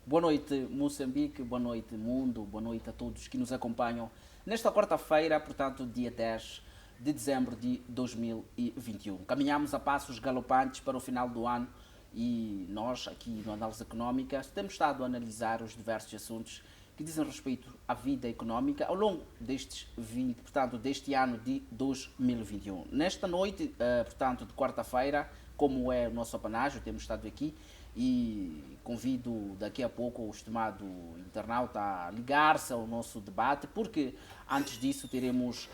Boa noite, Moçambique, boa noite, mundo, boa noite a todos que nos acompanham nesta quarta-feira, portanto, dia 10 de dezembro de 2021. Caminhamos a passos galopantes para o final do ano e nós, aqui no Análise Económica, temos estado a analisar os diversos assuntos que dizem respeito à vida económica ao longo deste ano de 2021. Nesta noite, portanto, de quarta-feira, como é o nosso apanágio, temos estado aqui e convido daqui a pouco o estimado internauta a ligar-se ao nosso debate, porque antes disso teremos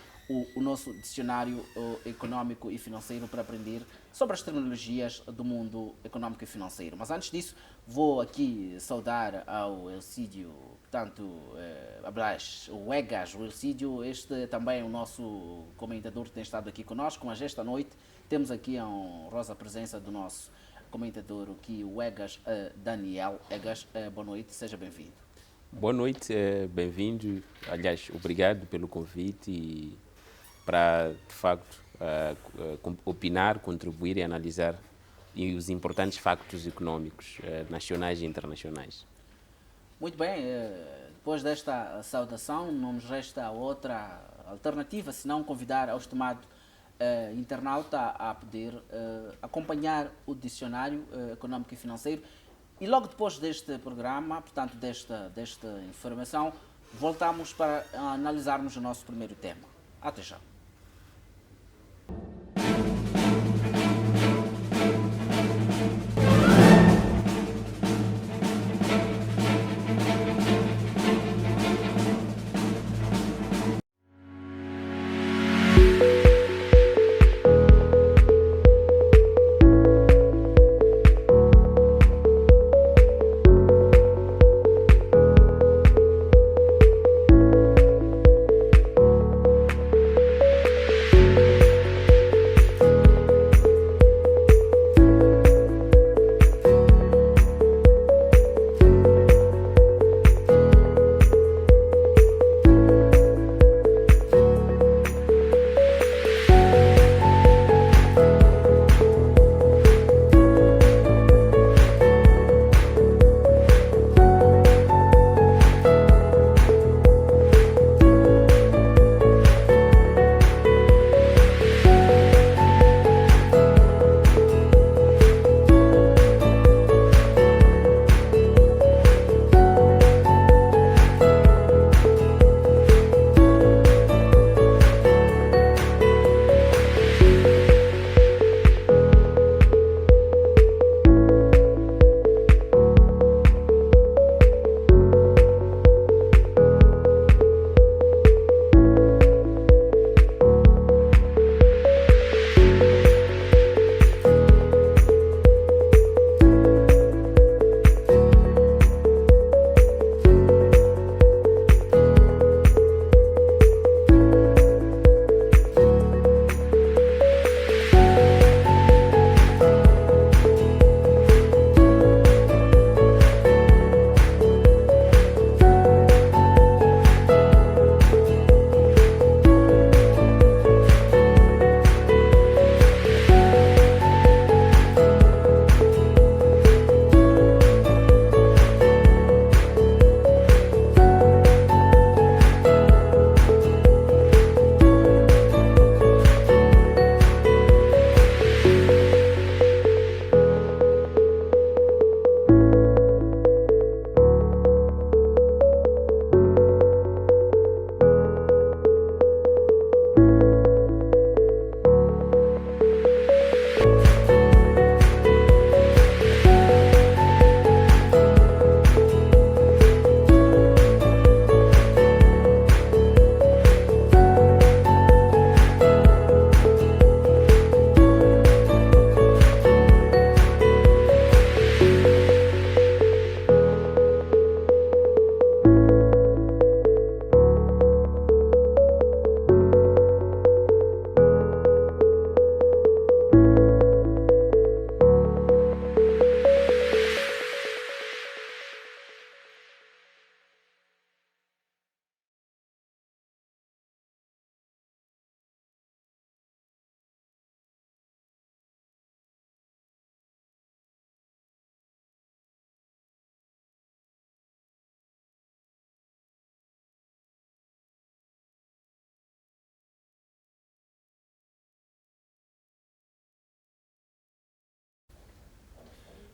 o nosso dicionário económico e financeiro para aprender sobre as terminologias do mundo económico e financeiro. Mas antes disso, vou aqui saudar ao Elcídio, portanto, o Egas, o Elcídio, este também é o nosso comentador que tem estado aqui conosco, mas esta noite temos aqui a honrosa presença do nosso comentador aqui, o Egas Daniel. Egas, boa noite, seja bem-vindo. Boa noite, bem-vindo. Aliás, obrigado pelo convite e para, de facto, opinar, contribuir e analisar os importantes factos econômicos nacionais e internacionais. Muito bem, depois desta saudação, não nos resta outra alternativa senão convidar ao estimado internauta a poder acompanhar o dicionário económico e financeiro. E logo depois deste programa, portanto, desta informação, voltamos para analisarmos o nosso primeiro tema. Até já.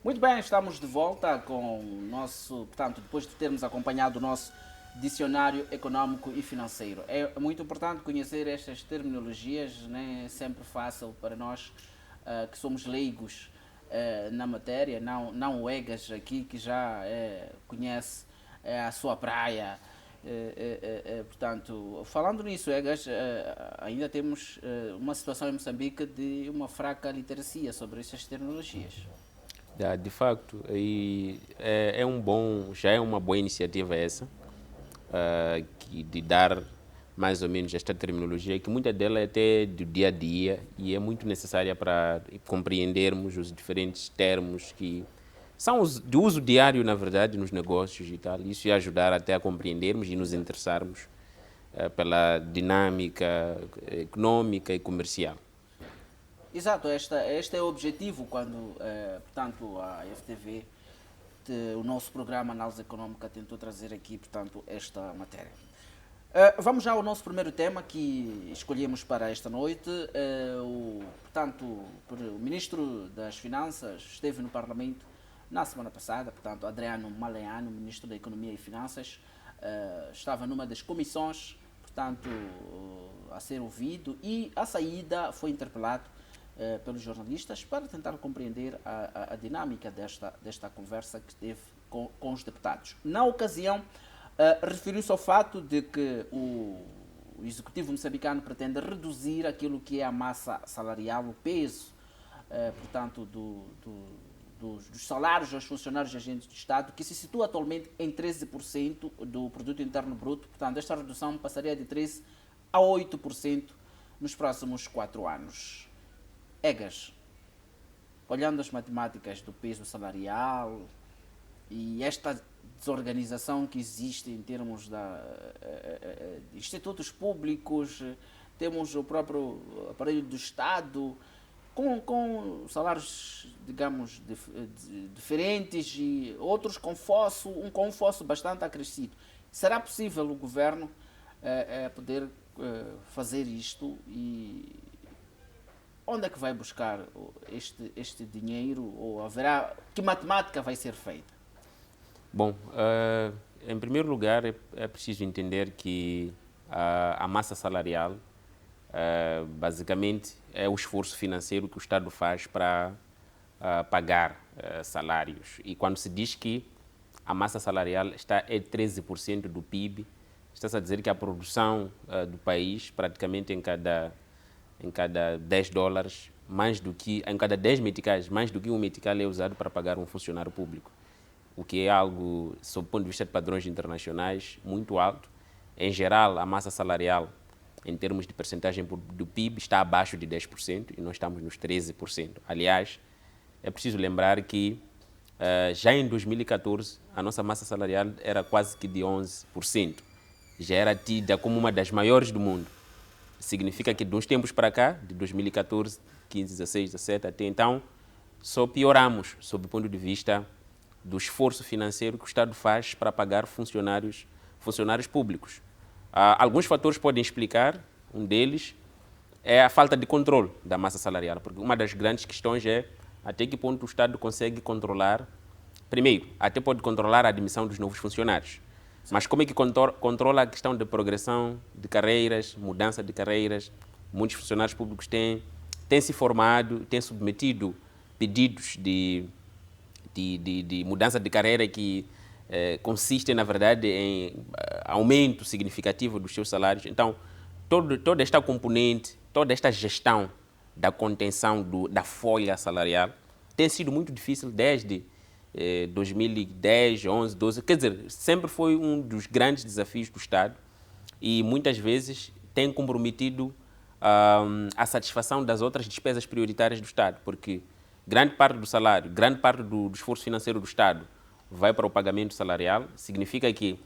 Muito bem, estamos de volta com o nosso, portanto, depois de termos acompanhado o nosso dicionário econômico e financeiro. É muito importante conhecer estas terminologias, nem é sempre fácil para nós que somos leigos na matéria, não o Egas aqui que já conhece a sua praia. Portanto, falando nisso, Egas, ainda temos uma situação em Moçambique de uma fraca literacia sobre estas terminologias. De facto, já é uma boa iniciativa essa, de dar mais ou menos esta terminologia, que muita dela é até do dia a dia e é muito necessária para compreendermos os diferentes termos que são de uso diário, na verdade, nos negócios e tal. Isso ia ajudar até a compreendermos e nos interessarmos pela dinâmica econômica e comercial. Exato, este é o objetivo quando, portanto, a FTV, o nosso programa Análise Econômica, tentou trazer aqui, portanto, esta matéria. Vamos já ao nosso primeiro tema que escolhemos para esta noite. Portanto, o Ministro das Finanças esteve no Parlamento na semana passada, portanto, Adriano Maleano, Ministro da Economia e Finanças, estava numa das comissões, portanto, a ser ouvido e, à saída, foi interpelado pelos jornalistas para tentar compreender a dinâmica desta conversa que teve com os deputados. Na ocasião, referiu-se ao fato de que o Executivo moçambicano pretende reduzir aquilo que é a massa salarial, o peso, portanto, dos salários dos funcionários e agentes do Estado, que se situa atualmente em 13% do Produto Interno Bruto. Portanto, esta redução passaria de 13% a 8% nos próximos 4 anos. Egas, olhando as matemáticas do peso salarial e esta desorganização que existe em termos de institutos públicos, temos o próprio aparelho do Estado, com salários, digamos, diferentes e outros com um fosso bastante acrescido. Será possível o governo poder fazer isto e onde é que vai buscar este dinheiro? Ou haverá, que matemática vai ser feita? Bom, em primeiro lugar é preciso entender que a massa salarial basicamente é o esforço financeiro que o Estado faz para pagar salários. E quando se diz que a massa salarial está em 13% do PIB, está-se a dizer que a produção do país, praticamente em cada 10 dólares, em cada 10 meticais, mais do que um metical é usado para pagar um funcionário público, o que é algo, sob o ponto de vista de padrões internacionais, muito alto. Em geral, a massa salarial, em termos de percentagem do PIB, está abaixo de 10% e nós estamos nos 13%. Aliás, é preciso lembrar que já em 2014, a nossa massa salarial era quase que de 11%. Já era tida como uma das maiores do mundo. Significa que de uns tempos para cá, de 2014, 15, 16, 17 até então, só pioramos sob o ponto de vista do esforço financeiro que o Estado faz para pagar funcionários públicos. Alguns fatores podem explicar, um deles é a falta de controle da massa salarial, porque uma das grandes questões é até que ponto o Estado consegue controlar, primeiro, até pode controlar a admissão dos novos funcionários. Mas como é que controla a questão de progressão de carreiras, mudança de carreiras? Muitos funcionários públicos têm se formado, têm submetido pedidos de mudança de carreira que consistem, na verdade, em aumento significativo dos seus salários. Então, toda esta componente, toda esta gestão da contenção da folha salarial tem sido muito difícil desde 2010, 11, 12, quer dizer, sempre foi um dos grandes desafios do Estado e muitas vezes tem comprometido a satisfação das outras despesas prioritárias do Estado, porque grande parte do salário, grande parte do esforço financeiro do Estado vai para o pagamento salarial, significa que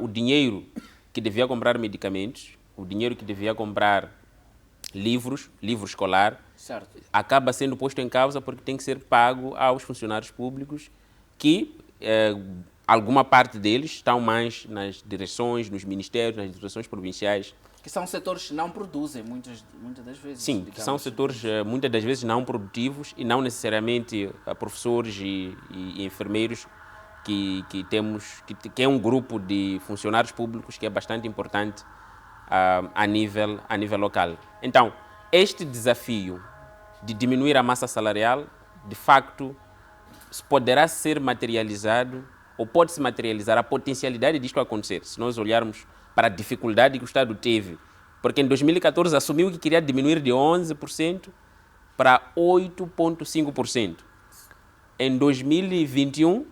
o dinheiro que devia comprar medicamentos, o dinheiro que devia comprar livro escolar, certo, acaba sendo posto em causa porque tem que ser pago aos funcionários públicos que, alguma parte deles estão mais nas direções, nos ministérios, nas direções provinciais Que são setores que não produzem, muitas das vezes. Sim, que são setores muitas das vezes não produtivos e não necessariamente professores e enfermeiros que temos, que é um grupo de funcionários públicos que é bastante importante a nível local. Então, este desafio de diminuir a massa salarial, de facto, poderá ser materializado ou pode-se materializar a potencialidade disto acontecer, se nós olharmos para a dificuldade que o Estado teve, porque em 2014 assumiu que queria diminuir de 11% para 8,5%. Em 2021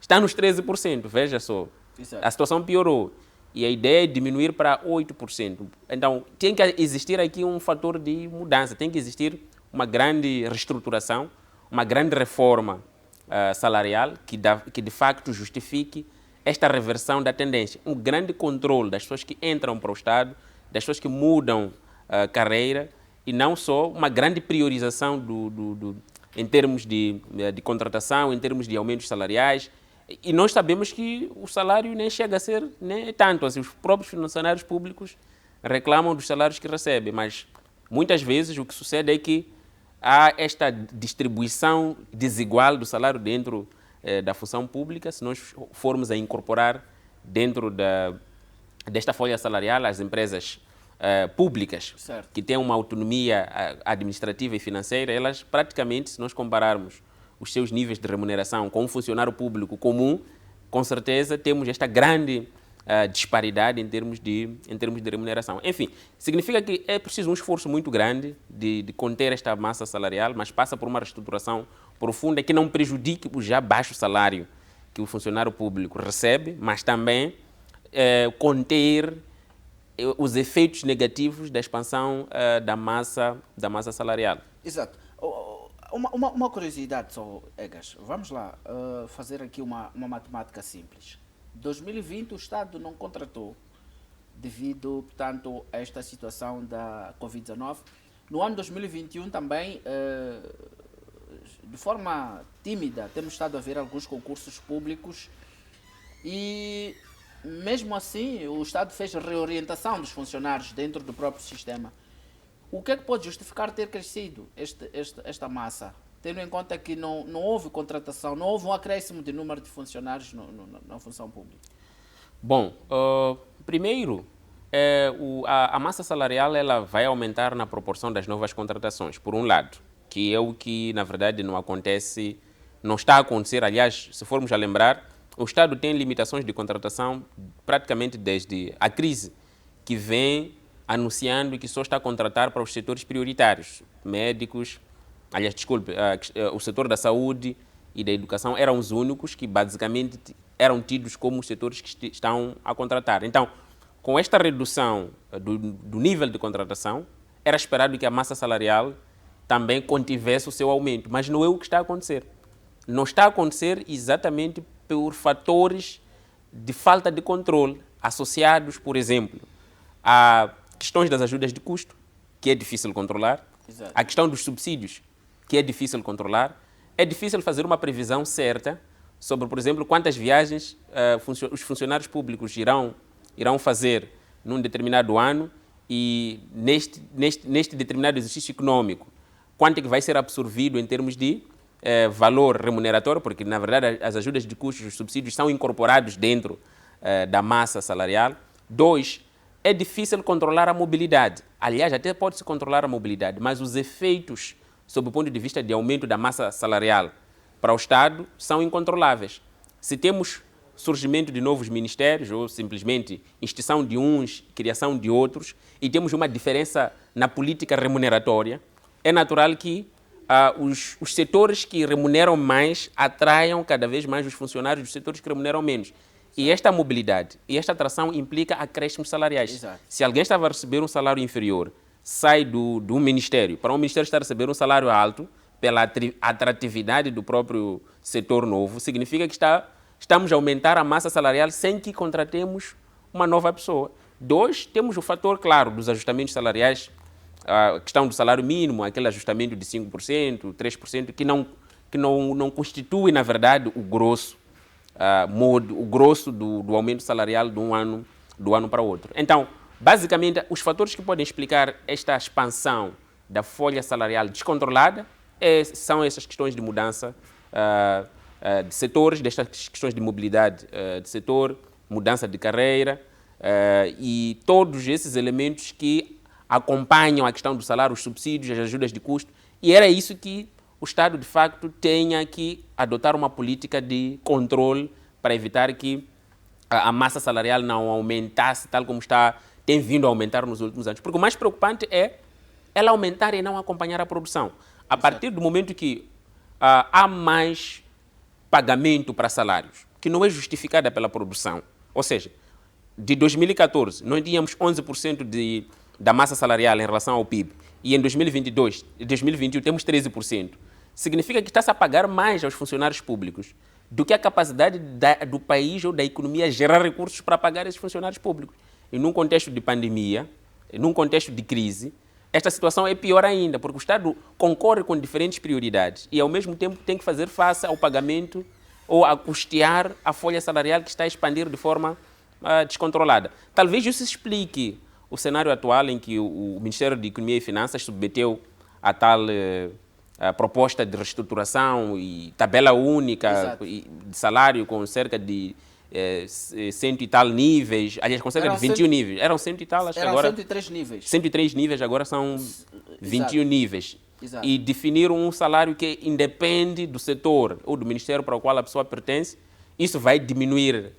está nos 13%, veja só. Exato. A situação piorou e a ideia é diminuir para 8%. Então tem que existir aqui um fator de mudança, tem que existir uma grande reestruturação, uma grande reforma salarial que de facto justifique esta reversão da tendência. Um grande controle das pessoas que entram para o Estado, das pessoas que mudam carreira e não só uma grande priorização em termos de contratação, em termos de aumentos salariais. E nós sabemos que o salário nem chega a ser nem tanto. Assim, os próprios funcionários públicos reclamam dos salários que recebem, mas muitas vezes o que sucede é que há esta distribuição desigual do salário dentro da função pública. Se nós formos a incorporar dentro desta folha salarial as empresas públicas, certo, que têm uma autonomia administrativa e financeira, elas praticamente, se nós compararmos os seus níveis de remuneração com um funcionário público comum, com certeza temos esta grande disparidade em termos de remuneração. Enfim, significa que é preciso um esforço muito grande de conter esta massa salarial, mas passa por uma reestruturação profunda que não prejudique o já baixo salário que o funcionário público recebe, mas também conter os efeitos negativos da expansão da massa salarial. Exato. Uma curiosidade só, Egas. Vamos lá fazer aqui uma matemática simples. 2020 o Estado não contratou devido, portanto, a esta situação da Covid-19. No ano 2021 também, de forma tímida, temos estado a ver alguns concursos públicos e, mesmo assim, o Estado fez reorientação dos funcionários dentro do próprio sistema. O que é que pode justificar ter crescido esta massa, tendo em conta que não houve contratação, não houve um acréscimo de número de funcionários na função pública? Bom, primeiro, a massa salarial ela vai aumentar na proporção das novas contratações, por um lado, que é o que, na verdade, não está a acontecer. Aliás, se formos a lembrar, o Estado tem limitações de contratação praticamente desde a crise, que vem anunciando que só está a contratar para os setores prioritários, médicos, aliás, desculpe, o setor da saúde e da educação eram os únicos que basicamente eram tidos como os setores que estão a contratar. Então, com esta redução do nível de contratação, era esperado que a massa salarial também contivesse o seu aumento, mas não é o que está a acontecer. Não está a acontecer exatamente por fatores de falta de controle associados, por exemplo, a questões das ajudas de custo, que é difícil controlar. Exato. A questão dos subsídios, que é difícil controlar. É difícil fazer uma previsão certa sobre, por exemplo, quantas viagens os funcionários públicos irão fazer num determinado ano e neste determinado exercício econômico, quanto é que vai ser absorvido em termos de valor remuneratório, porque, na verdade, as ajudas de custos, os subsídios são incorporados dentro da massa salarial. 2, é difícil controlar a mobilidade. Aliás, até pode-se controlar a mobilidade, mas os efeitos, sob o ponto de vista de aumento da massa salarial para o Estado, são incontroláveis. Se temos surgimento de novos ministérios, ou simplesmente extinção de uns, criação de outros, e temos uma diferença na política remuneratória, é natural que os setores que remuneram mais atraiam cada vez mais os funcionários dos setores que remuneram menos. E esta mobilidade e esta atração implica acréscimos salariais. Exato. Se alguém estava a receber um salário inferior, sai do ministério para um ministério estar a receber um salário alto, pela atratividade do próprio setor novo, significa que estamos a aumentar a massa salarial sem que contratemos uma nova pessoa. 2, temos o fator, claro, dos ajustamentos salariais, a questão do salário mínimo, aquele ajustamento de 5%, 3%, que não constitui, na verdade, o grosso do aumento salarial do ano para o outro. Então, Basicamente, os fatores que podem explicar esta expansão da folha salarial descontrolada são essas questões de mudança de setores, destas questões de mobilidade de setor, mudança de carreira e todos esses elementos que acompanham a questão do salário, os subsídios, as ajudas de custo. E era isso que o Estado, de facto, tenha que adotar uma política de controle para evitar que a massa salarial não aumentasse tal como tem vindo a aumentar nos últimos anos. Porque o mais preocupante é ela aumentar e não acompanhar a produção. A partir do momento que há mais pagamento para salários, que não é justificada pela produção, ou seja, de 2014 nós tínhamos 11% da massa salarial em relação ao PIB e em 2021 temos 13%. Significa que está-se a pagar mais aos funcionários públicos do que a capacidade do país ou da economia gerar recursos para pagar esses funcionários públicos. E num contexto de pandemia, num contexto de crise, esta situação é pior ainda, porque o Estado concorre com diferentes prioridades e, ao mesmo tempo, tem que fazer face ao pagamento ou a custear a folha salarial que está a expandir de forma descontrolada. Talvez isso explique o cenário atual em que o Ministério de Economia e Finanças submeteu a tal proposta de reestruturação e tabela única de salário com cerca de cento e tal níveis, aliás, com cerca de 21 níveis. Eram cento e tal, acho que agora... Eram 103 níveis. 103 níveis, agora são 21 níveis. Exato. E definiram um salário que independe do setor ou do ministério para o qual a pessoa pertence. Isso vai diminuir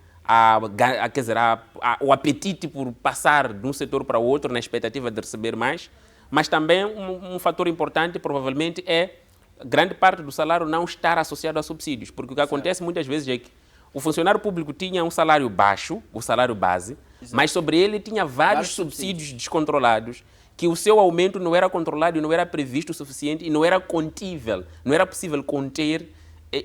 o apetite por passar de um setor para o outro na expectativa de receber mais. Mas também um fator importante, provavelmente, é grande parte do salário não estar associado a subsídios. Porque o que acontece muitas vezes é que o funcionário público tinha um salário baixo, o salário base, mas sobre ele tinha vários subsídios descontrolados, que o seu aumento não era controlado e não era previsto o suficiente e não era contível. Não era possível conter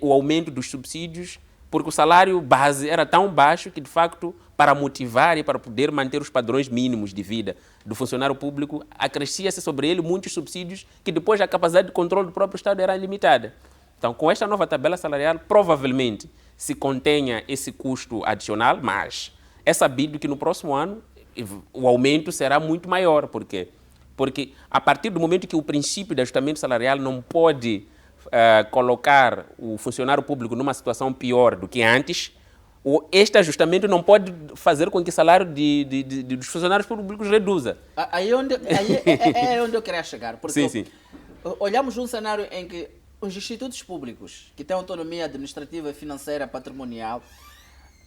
o aumento dos subsídios, porque o salário base era tão baixo que, de facto, para motivar e para poder manter os padrões mínimos de vida do funcionário público, acrescia-se sobre ele muitos subsídios que depois a capacidade de controle do próprio Estado era limitada. Então, com esta nova tabela salarial, provavelmente se contenha esse custo adicional, mas é sabido que no próximo ano o aumento será muito maior. Por quê? Porque a partir do momento que o princípio de ajustamento salarial não pode colocar o funcionário público numa situação pior do que antes, este ajustamento não pode fazer com que o salário dos funcionários públicos reduza. Aí é onde eu queria chegar. Porque sim. Olhamos um cenário em que os institutos públicos, que têm autonomia administrativa, financeira, patrimonial,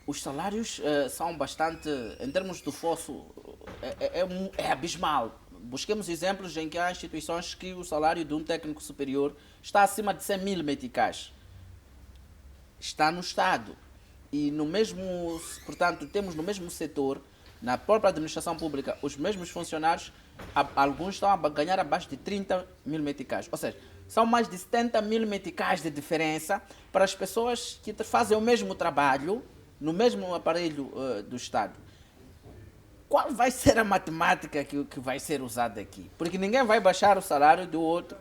os salários são bastante, em termos do fosso, é abismal. Busquemos exemplos em que há instituições que o salário de um técnico superior está acima de 100 mil meticais. Está no Estado. E no mesmo, portanto, temos no mesmo setor, na própria administração pública, os mesmos funcionários, alguns estão a ganhar abaixo de 30 mil meticais. Ou seja, são mais de 70 mil meticais de diferença para as pessoas que fazem o mesmo trabalho no mesmo aparelho do Estado. Qual vai ser a matemática que vai ser usada aqui? Porque ninguém vai baixar o salário do outro,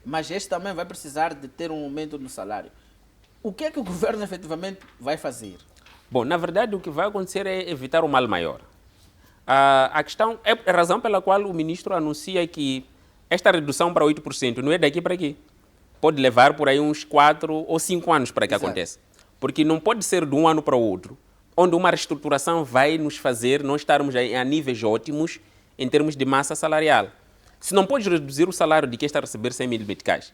mas este também vai precisar de ter um aumento no salário. O que é que o governo efetivamente vai fazer? Bom, na verdade, o que vai acontecer é evitar o mal maior. A questão é a razão pela qual o ministro anuncia que esta redução para 8% não é daqui para aqui. Pode levar por aí uns 4 ou 5 anos para que aconteça. Porque não pode ser de um ano para o outro, onde uma reestruturação vai nos fazer não estarmos a níveis ótimos em termos de massa salarial. Se não podes reduzir o salário de quem está a receber 100 mil meticais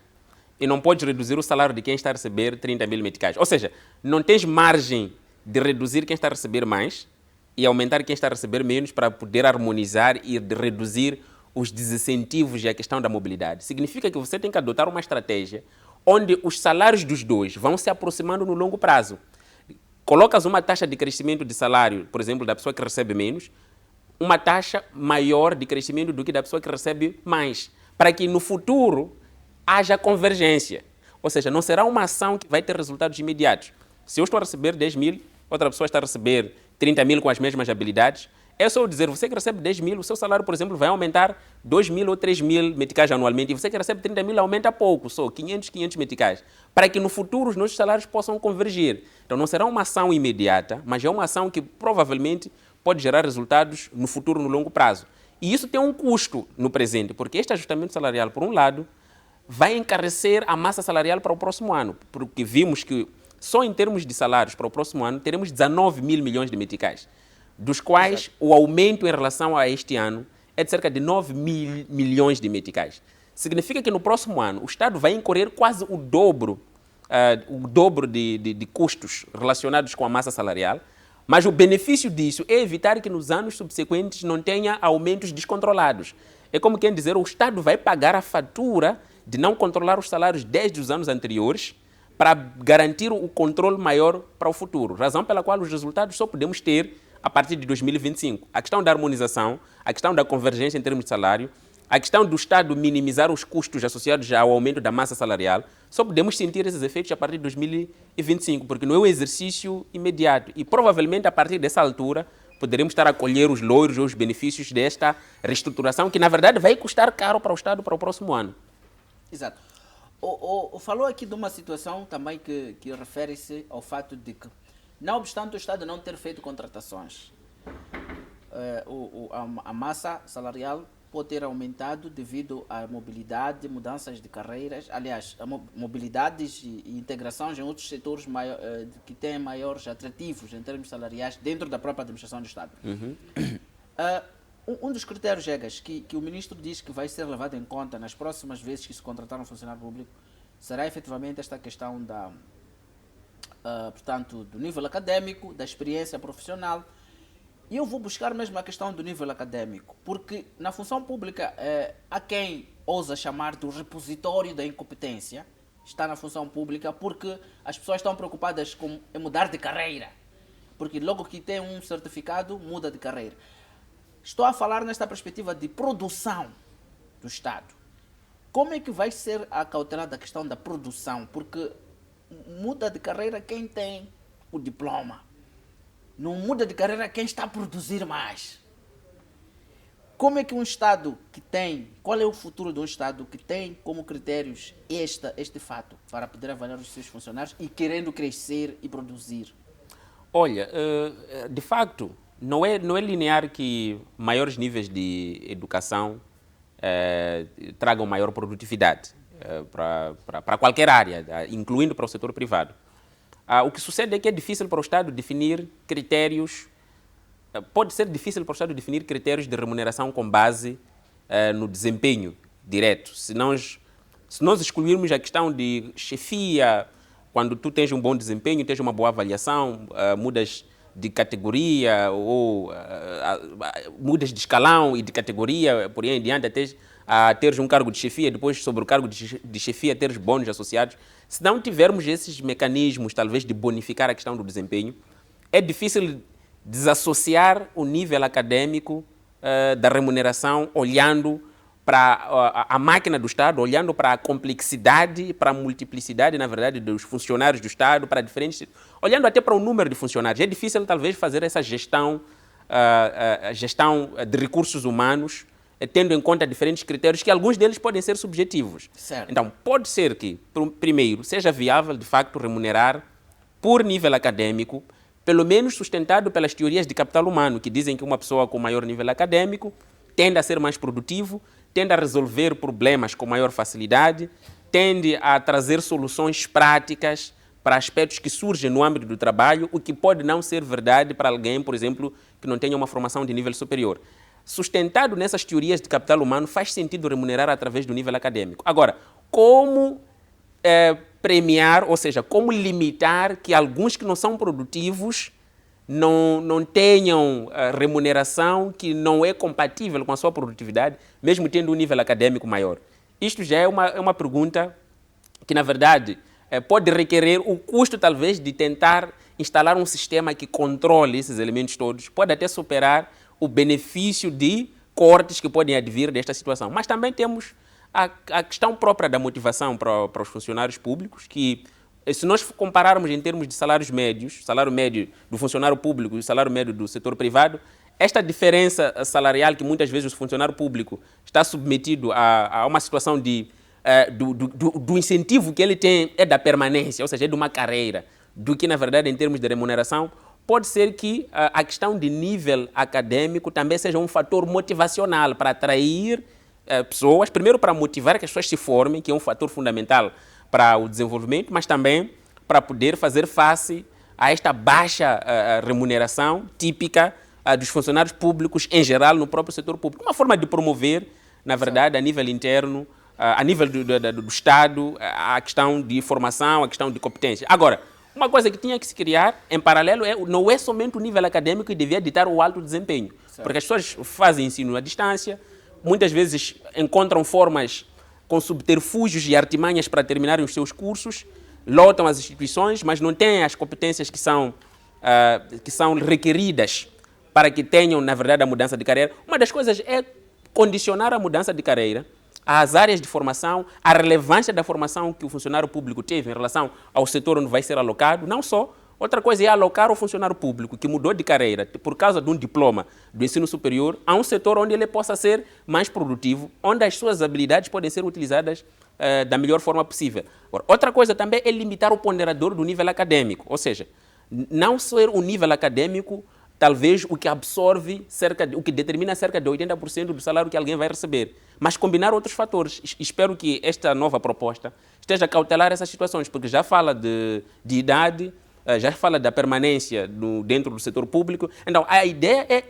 e não podes reduzir o salário de quem está a receber 30 mil meticais, ou seja, não tens margem de reduzir quem está a receber mais e aumentar quem está a receber menos para poder harmonizar e reduzir os desincentivos e a questão da mobilidade. Significa que você tem que adotar uma estratégia onde os salários dos dois vão se aproximando no longo prazo. Colocas uma taxa de crescimento de salário, por exemplo, da pessoa que recebe menos, uma taxa maior de crescimento do que da pessoa que recebe mais, para que no futuro haja convergência. Ou seja, não será uma ação que vai ter resultados imediatos. Se eu estou a receber 10 mil, outra pessoa está a receber 30 mil com as mesmas habilidades, é só eu dizer, você que recebe 10 mil, o seu salário, por exemplo, vai aumentar 2 mil ou 3 mil meticais anualmente, e você que recebe 30 mil aumenta pouco, só 500 meticais, para que no futuro os nossos salários possam convergir. Então não será uma ação imediata, mas é uma ação que provavelmente pode gerar resultados no futuro, no longo prazo. E isso tem um custo no presente, porque este ajustamento salarial, por um lado, vai encarecer a massa salarial para o próximo ano, porque vimos que só em termos de salários para o próximo ano teremos 19 mil milhões de meticais, dos quais o aumento em relação a este ano é de cerca de 9 mil milhões de meticais. Significa que no próximo ano o Estado vai incorrer quase o dobro de custos relacionados com a massa salarial, mas o benefício disso é evitar que nos anos subsequentes não tenha aumentos descontrolados. É como quem dizer, o Estado vai pagar a fatura de não controlar os salários desde os anos anteriores para garantir o controle maior para o futuro, razão pela qual os resultados só podemos ter a partir de 2025. A questão da harmonização, a questão da convergência em termos de salário, a questão do Estado minimizar os custos associados ao aumento da massa salarial, só podemos sentir esses efeitos a partir de 2025, porque não é um exercício imediato. E provavelmente a partir dessa altura poderemos estar a colher os louros ou os benefícios desta reestruturação, que na verdade vai custar caro para o Estado para o próximo ano. Exato. Falou aqui de uma situação também que refere-se ao fato de que, não obstante o Estado não ter feito contratações, a massa salarial pode ter aumentado devido à mobilidade, mudanças de carreiras, aliás, a mobilidades e integrações em outros setores que têm maiores atrativos em termos salariais dentro da própria administração do Estado. Um dos critérios, Jegas, que o ministro diz que vai ser levado em conta nas próximas vezes que se contratar um funcionário público, será efetivamente esta questão portanto, do nível académico, da experiência profissional. E eu vou buscar mesmo a questão do nível académico, porque na função pública há quem ousa chamar do repositório da incompetência, está na função pública, porque as pessoas estão preocupadas em mudar de carreira, porque logo que tem um certificado, muda de carreira. Estou a falar nesta perspectiva de produção do Estado. Como é que vai ser acautelada a questão da produção? Porque muda de carreira quem tem o diploma. Não muda de carreira quem está a produzir mais. Como é que um Estado que tem... Qual é o futuro de um Estado que tem como critérios este fato para poder avaliar os seus funcionários e querendo crescer e produzir? Olha, de facto, não é linear que maiores níveis de educação tragam maior produtividade para qualquer área, incluindo para o setor privado. O que sucede é que é difícil para o Estado definir critérios, pode ser difícil para o Estado definir critérios de remuneração com base no desempenho direto. Se nós excluirmos a questão de chefia, quando tu tens um bom desempenho, tens uma boa avaliação, mudas de categoria ou mudas de escalão e de categoria, por aí em diante, até teres um cargo de chefia, depois sobre o cargo de chefia teres bônus associados. Se não tivermos esses mecanismos, talvez, de bonificar a questão do desempenho, é difícil desassociar o nível acadêmico da remuneração, olhando para a máquina do Estado, olhando para a complexidade, para a multiplicidade, na verdade, dos funcionários do Estado, para diferentes... olhando até para o número de funcionários. É difícil, talvez, fazer essa gestão de recursos humanos, tendo em conta diferentes critérios, que alguns deles podem ser subjetivos. Certo. Então, pode ser que, primeiro, seja viável, de facto, remunerar por nível acadêmico, pelo menos sustentado pelas teorias de capital humano, que dizem que uma pessoa com maior nível acadêmico tende a ser mais produtivo, tende a resolver problemas com maior facilidade, tende a trazer soluções práticas para aspectos que surgem no âmbito do trabalho, o que pode não ser verdade para alguém, por exemplo, que não tenha uma formação de nível superior. Sustentado nessas teorias de capital humano, faz sentido remunerar através do nível acadêmico. Agora, como premiar, ou seja, como limitar que alguns que não são produtivos não tenham remuneração que não é compatível com a sua produtividade, mesmo tendo um nível acadêmico maior? Isto já é uma pergunta que, na verdade, pode requerer o custo, talvez, de tentar instalar um sistema que controle esses elementos todos, pode até superar o benefício de cortes que podem advir desta situação. Mas também temos a questão própria da motivação para os funcionários públicos, que, se nós compararmos em termos de salários médios, salário médio do funcionário público e o salário médio do setor privado, esta diferença salarial que muitas vezes o funcionário público está submetido a uma situação do incentivo que ele tem é da permanência, ou seja, é de uma carreira, do que, na verdade, em termos de remuneração, pode ser que a questão de nível acadêmico também seja um fator motivacional para atrair pessoas, primeiro para motivar que as pessoas se formem, que é um fator fundamental para o desenvolvimento, mas também para poder fazer face a esta baixa remuneração típica dos funcionários públicos em geral no próprio setor público. Uma forma de promover, na verdade, a nível interno, a nível do Estado, a questão de formação, a questão de competência. Agora, uma coisa que tinha que se criar, em paralelo, não é somente o nível acadêmico que devia ditar o alto desempenho. Certo. Porque as pessoas fazem ensino à distância, muitas vezes encontram formas com subterfúgios e artimanhas para terminarem os seus cursos, lotam as instituições, mas não têm as competências que são requeridas para que tenham, na verdade, a mudança de carreira. Uma das coisas é condicionar a mudança de carreira às áreas de formação, à relevância da formação que o funcionário público teve em relação ao setor onde vai ser alocado, não só. Outra coisa é alocar o funcionário público que mudou de carreira por causa de um diploma do ensino superior a um setor onde ele possa ser mais produtivo, onde as suas habilidades podem ser utilizadas da melhor forma possível. Agora, outra coisa também é limitar o ponderador do nível acadêmico, ou seja, não ser o nível acadêmico talvez o que absorve o que determina cerca de 80% do salário que alguém vai receber, mas combinar outros fatores. Espero que esta nova proposta esteja a cautelar essas situações, porque já fala de idade, já fala da permanência dentro do setor público. Então, a ideia é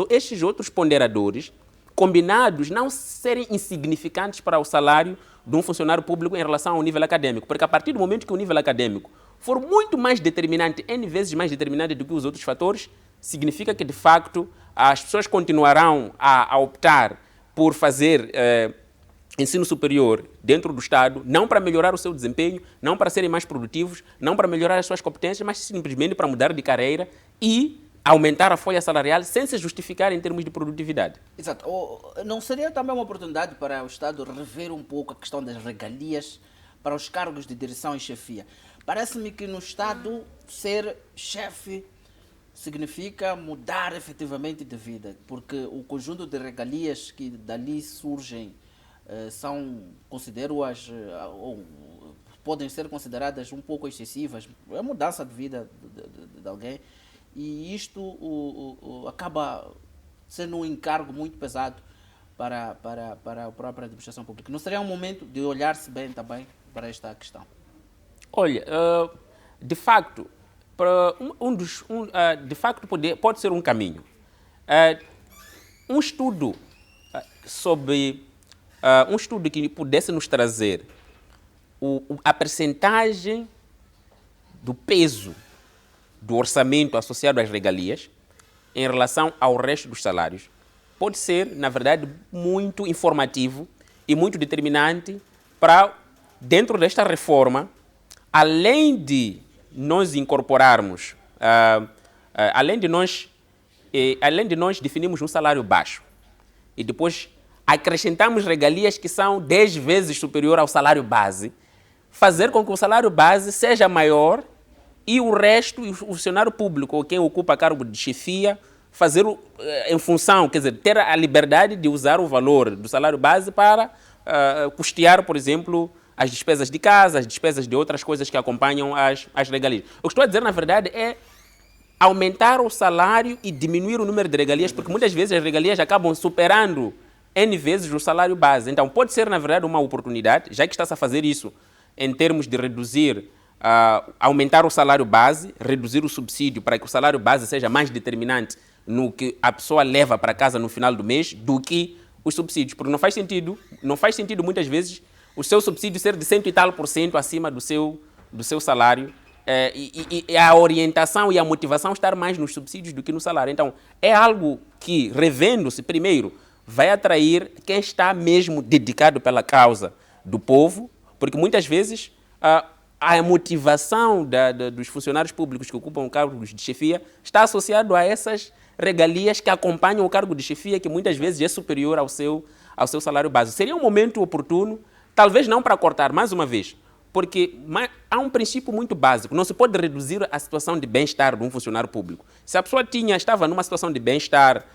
estes outros ponderadores combinados não serem insignificantes para o salário de um funcionário público em relação ao nível acadêmico, porque a partir do momento que o nível acadêmico for muito mais determinante, N vezes mais determinante do que os outros fatores, significa que, de facto, as pessoas continuarão a optar por fazer ensino superior dentro do Estado, não para melhorar o seu desempenho, não para serem mais produtivos, não para melhorar as suas competências, mas simplesmente para mudar de carreira e aumentar a folha salarial sem se justificar em termos de produtividade. Exato. Não seria também uma oportunidade para o Estado rever um pouco a questão das regalias para os cargos de direção e chefia? Parece-me que no Estado ser chefe significa mudar efetivamente de vida, porque o conjunto de regalias que dali surgem considero-as, ou podem ser consideradas um pouco excessivas. É a mudança de vida de alguém, e isto acaba sendo um encargo muito pesado para a própria administração pública. Não seria um momento de olhar-se bem também para esta questão? Olha, de facto, pode ser um caminho. Um estudo que pudesse nos trazer a percentagem do peso do orçamento associado às regalias em relação ao resto dos salários pode ser, na verdade, muito informativo e muito determinante para, dentro desta reforma, além de nós incorporarmos, além de nós definirmos um salário baixo e depois acrescentamos regalias que são 10 vezes superior ao salário base, fazer com que o salário base seja maior e o resto, o funcionário público ou quem ocupa cargo de chefia, fazer em função, quer dizer, ter a liberdade de usar o valor do salário base para custear, por exemplo, as despesas de casa, as despesas de outras coisas que acompanham as regalias. O que estou a dizer, na verdade, é aumentar o salário e diminuir o número de regalias, porque muitas vezes as regalias acabam superando N vezes o salário base. Então, pode ser, na verdade, uma oportunidade, já que está-se a fazer isso em termos de reduzir, aumentar o salário base, reduzir o subsídio para que o salário base seja mais determinante no que a pessoa leva para casa no final do mês do que os subsídios. Porque não faz sentido muitas vezes o seu subsídio ser de 100 e tal % acima do seu salário e a orientação e a motivação estar mais nos subsídios do que no salário. Então, é algo que, revendo-se, primeiro, vai atrair quem está mesmo dedicado pela causa do povo, porque muitas vezes a motivação dos funcionários públicos que ocupam cargos de chefia está associado a essas regalias que acompanham o cargo de chefia, que muitas vezes é superior ao seu salário base. Seria um momento oportuno, talvez não para cortar, mais uma vez, porque há um princípio muito básico. Não se pode reduzir a situação de bem-estar de um funcionário público. Se a pessoa estava numa situação de bem-estar,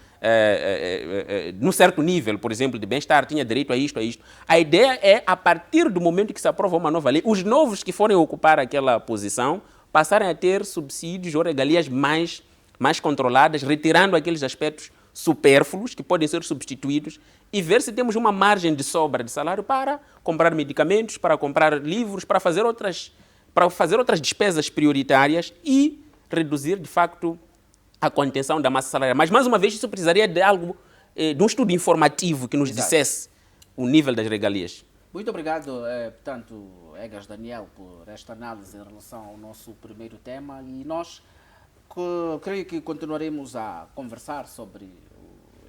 num certo nível, por exemplo, de bem-estar, tinha direito a isto, a isto. A ideia é, a partir do momento que se aprova uma nova lei, os novos que forem ocupar aquela posição passarem a ter subsídios ou regalias mais controladas, retirando aqueles aspectos supérfluos que podem ser substituídos e ver se temos uma margem de sobra de salário para comprar medicamentos, para comprar livros, para fazer outras despesas prioritárias e reduzir, de facto, a contenção da massa salarial. Mas, mais uma vez, isso precisaria de algo, de um estudo informativo que nos dissesse o nível das regalias. Muito obrigado, portanto, Egas Daniel, por esta análise em relação ao nosso primeiro tema, e nós creio que continuaremos a conversar sobre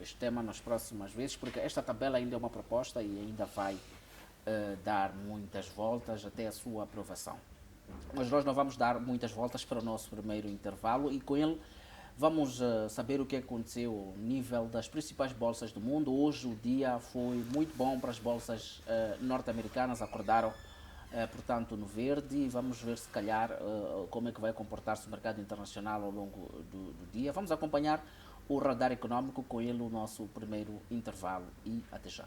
este tema nas próximas vezes, porque esta tabela ainda é uma proposta e ainda vai dar muitas voltas até a sua aprovação. Mas nós não vamos dar muitas voltas para o nosso primeiro intervalo e com ele vamos saber o que aconteceu ao nível das principais bolsas do mundo. Hoje o dia foi muito bom para as bolsas norte-americanas, acordaram, portanto, no verde, e vamos ver se calhar como é que vai comportar-se o mercado internacional ao longo do dia. Vamos acompanhar o radar econômico, com ele o nosso primeiro intervalo, e até já.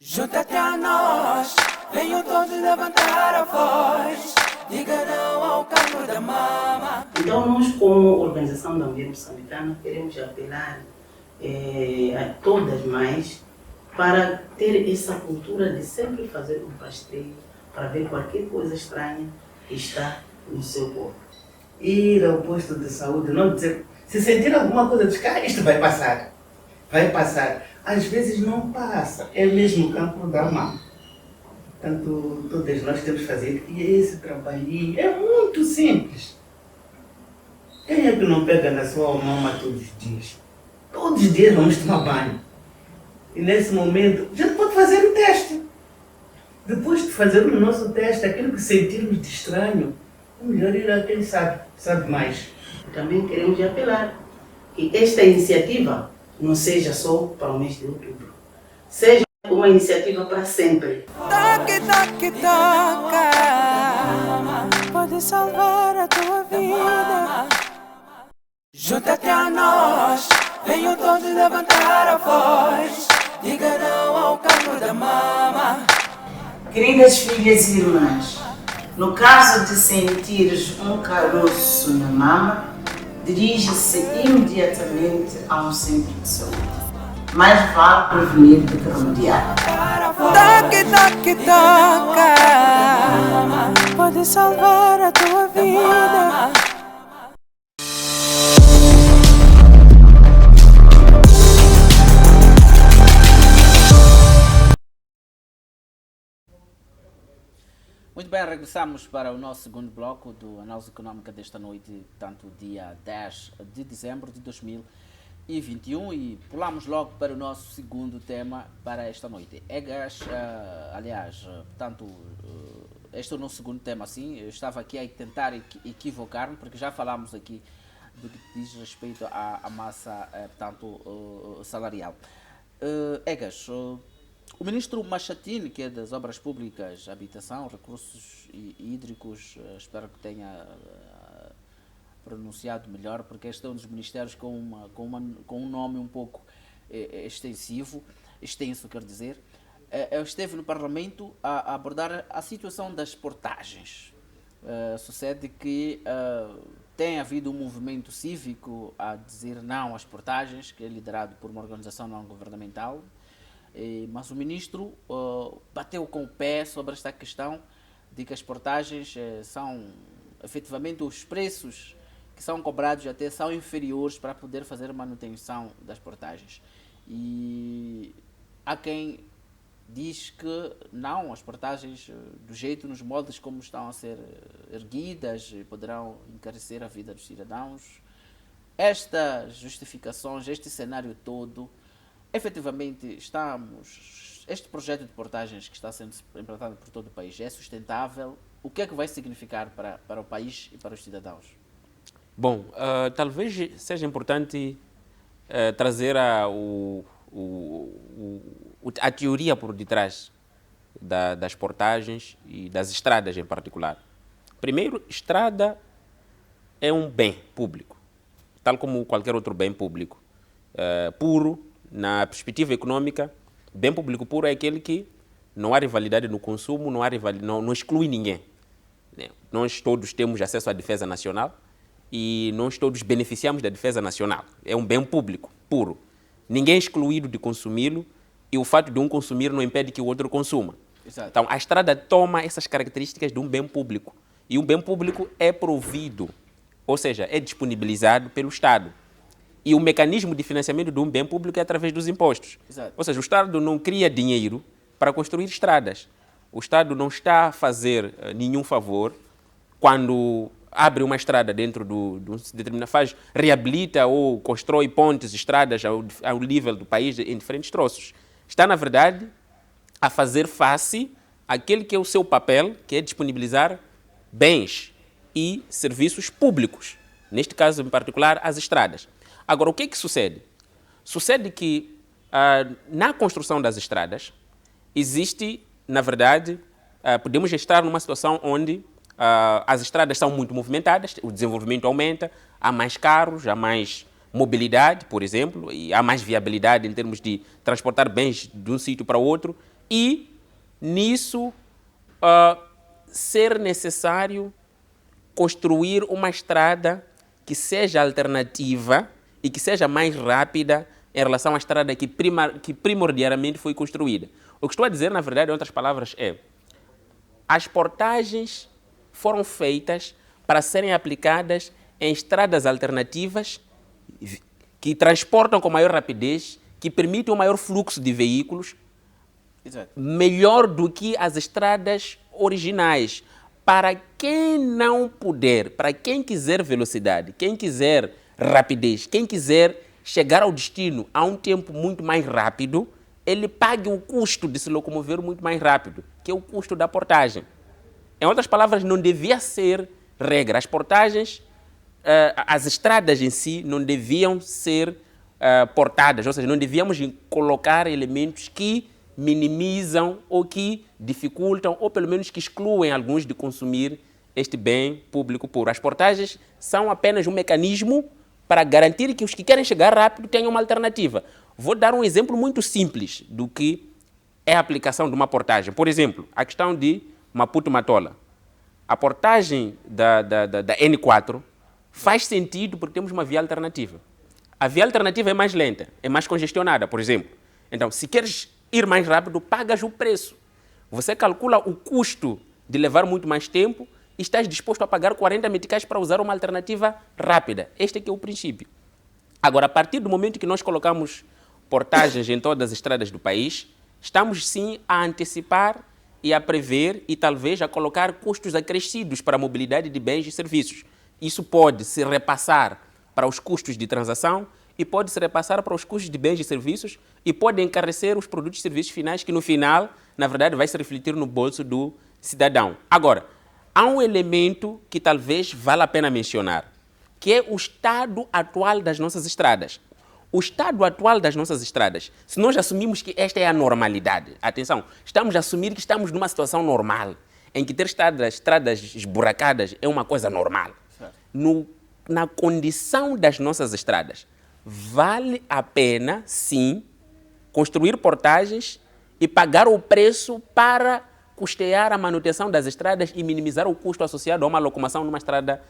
Junta-te a nós, venham todos levantar a voz, diga não ao cancro da mama. Então nós, como Organização da Mulher Moçambicana, queremos apelar a todas as mães para ter essa cultura de sempre fazer um rastreio para ver qualquer coisa estranha que está no seu corpo. Ir ao posto de saúde, não dizer, se sentir alguma coisa, diz, isto vai passar. Vai passar. Às vezes não passa, é mesmo o cancro da mama. Portanto, todas nós temos que fazer, e esse trabalhinho é muito simples. Quem é que não pega na sua mama todos os dias? Todos os dias vamos tomar banho. E nesse momento, a gente pode fazer o teste. Depois de fazer o nosso teste, aquilo que sentirmos de estranho, é melhor ir a quem sabe mais. Também queremos apelar que esta iniciativa não seja só para o mês de outubro, seja uma iniciativa para sempre. Toque, toque, toca, pode salvar a tua vida. Junta-te a nós, venham todos levantar a voz, diga não ao cancro da mama. Queridas filhas e irmãs, no caso de sentires um caroço na mama, dirige-se imediatamente a um centro de saúde. Mais vale prevenir do que remediar. Toque, toque, toca, pode salvar a tua vida. Muito bem, regressamos para o nosso segundo bloco do Análise Econômica desta noite, tanto dia 10 de dezembro de 2021, e pulamos logo para o nosso segundo tema para esta noite. Portanto, este é o nosso segundo tema, assim, eu estava aqui a tentar equivocar-me, porque já falámos aqui do que diz respeito à massa, salarial. Egas, o ministro Machatini, que é das Obras Públicas, Habitação, Recursos Hídricos, espero que tenha pronunciado melhor, porque este é um dos ministérios com um nome um pouco extenso, quer dizer, esteve no Parlamento a abordar a situação das portagens. Sucede que tem havido um movimento cívico a dizer não às portagens, que é liderado por uma organização não governamental, mas o ministro bateu com o pé sobre esta questão de que as portagens são, efetivamente, os preços que são cobrados até são inferiores para poder fazer manutenção das portagens. E há quem diz que não, as portagens do jeito, nos moldes como estão a ser erguidas, poderão encarecer a vida dos cidadãos. Estas justificações, este cenário todo, efetivamente, este projeto de portagens que está sendo implantado por todo o país é sustentável? O que é que vai significar para o país e para os cidadãos? Bom, talvez seja importante trazer a teoria por detrás das portagens e das estradas em particular. Primeiro, estrada é um bem público, tal como qualquer outro bem público, puro. Na perspectiva econômica, bem público puro é aquele que não há rivalidade no consumo, não exclui ninguém. Nós todos temos acesso à defesa nacional e nós todos beneficiamos da defesa nacional. É um bem público puro. Ninguém é excluído de consumi-lo e o fato de um consumir não impede que o outro consuma. Exato. Então, a estrada toma essas características de um bem público. E um bem público é provido, ou seja, é disponibilizado pelo Estado. E o mecanismo de financiamento de um bem público é através dos impostos. Exato. Ou seja, o Estado não cria dinheiro para construir estradas. O Estado não está a fazer nenhum favor quando abre uma estrada dentro de um determinado, reabilita ou constrói pontes, estradas ao nível do país em diferentes troços. Está, na verdade, a fazer face àquele que é o seu papel, que é disponibilizar bens e serviços públicos. Neste caso, em particular, as estradas. Agora, o que é que sucede? Sucede que na construção das estradas existe, na verdade, podemos estar numa situação onde as estradas são muito movimentadas, o desenvolvimento aumenta, há mais carros, há mais mobilidade, por exemplo, e há mais viabilidade em termos de transportar bens de um sítio para o outro, e nisso ser necessário construir uma estrada que seja alternativa e que seja mais rápida em relação à estrada que primordialmente foi construída. O que estou a dizer, na verdade, em outras palavras, é as portagens foram feitas para serem aplicadas em estradas alternativas que transportam com maior rapidez, que permitem um maior fluxo de veículos, Exato. melhor do que as estradas originais. Para quem não puder, para quem quiser velocidade, quem quiser rapidez, quem quiser chegar ao destino a um tempo muito mais rápido, ele pague o custo de se locomover muito mais rápido. que é o custo da portagem. Em outras palavras, não devia ser regra. As portagens, as estradas em si, não deviam ser portadas, ou seja, não devíamos colocar elementos que minimizam ou que dificultam, ou pelo menos que excluem alguns de consumir este bem público puro. As portagens são apenas um mecanismo para garantir que os que querem chegar rápido tenham uma alternativa. Vou dar um exemplo muito simples do que é a aplicação de uma portagem. Por exemplo, a questão de Maputo-Matola. A portagem da N4 faz sentido porque temos uma via alternativa. A via alternativa é mais lenta, é mais congestionada, por exemplo. Então, se queres ir mais rápido, pagas o preço. Você calcula o custo de levar muito mais tempo e estás disposto a pagar 40 meticais para usar uma alternativa rápida. Este aqui é o princípio. Agora, a partir do momento que nós colocamos portagens em todas as estradas do país, estamos sim a antecipar e a prever e talvez a colocar custos acrescidos para a mobilidade de bens e serviços. Isso pode se repassar para os custos de transação e pode se repassar para os custos de bens e serviços e pode encarecer os produtos e serviços finais que no final, na verdade, vai se refletir no bolso do cidadão. Agora, há um elemento que talvez valha a pena mencionar, que é o estado atual das nossas estradas. O estado atual das nossas estradas, se nós assumimos que esta é a normalidade, atenção, estamos a assumir que estamos numa situação normal, em que ter estradas esburacadas é uma coisa normal. Na condição das nossas estradas, vale a pena, sim, construir portagens e pagar o preço para custear a manutenção das estradas e minimizar o custo associado a uma locomoção numa estrada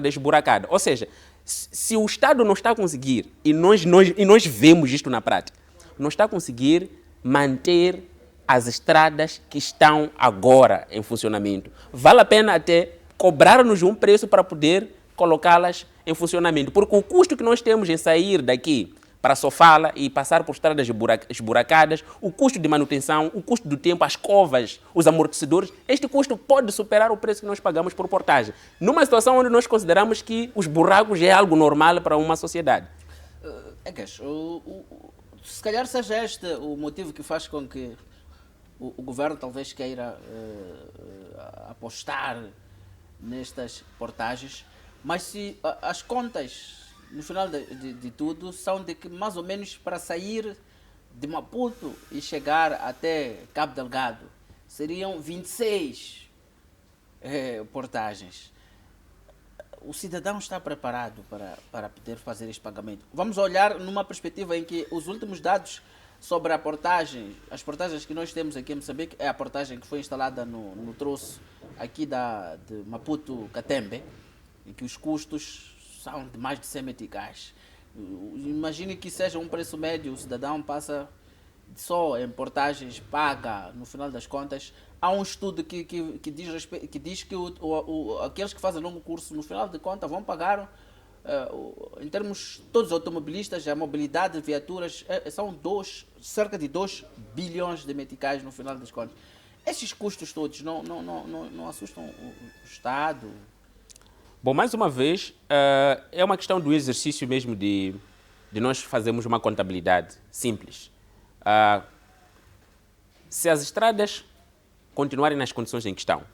esburacada. Ou seja, se o Estado não está a conseguir, e nós vemos isto na prática, não está a conseguir manter as estradas que estão agora em funcionamento, vale a pena até cobrar-nos um preço para poder colocá-las em funcionamento. Porque o custo que nós temos em sair daqui para Sofala e passar por estradas esburacadas, o custo de manutenção, o custo do tempo, as covas, os amortecedores, este custo pode superar o preço que nós pagamos por portagem. Numa situação onde nós consideramos que os buracos é algo normal para uma sociedade. Se calhar seja este o motivo que faz com que o governo talvez queira apostar nestas portagens, mas se as contas, no final de tudo, são de que mais ou menos para sair de Maputo e chegar até Cabo Delgado seriam 26 portagens. O cidadão está preparado para poder fazer este pagamento. Vamos olhar numa perspectiva em que os últimos dados sobre a portagem, as portagens que nós temos aqui em Moçambique, é a portagem que foi instalada no troço aqui de Maputo-Catembe, em que os custos são de mais de 100 meticais. Imagine que seja um preço médio, o cidadão passa só em portagens, paga, no final das contas. Há um estudo que diz que aqueles que fazem longo curso, no final de contas, vão pagar, em termos todos os automobilistas, a mobilidade de viaturas, são cerca de 2 bilhões de meticais no final das contas. Esses custos todos não assustam o Estado? Bom, mais uma vez, é uma questão do exercício mesmo de nós fazermos uma contabilidade simples. Se as estradas continuarem nas condições em que estão,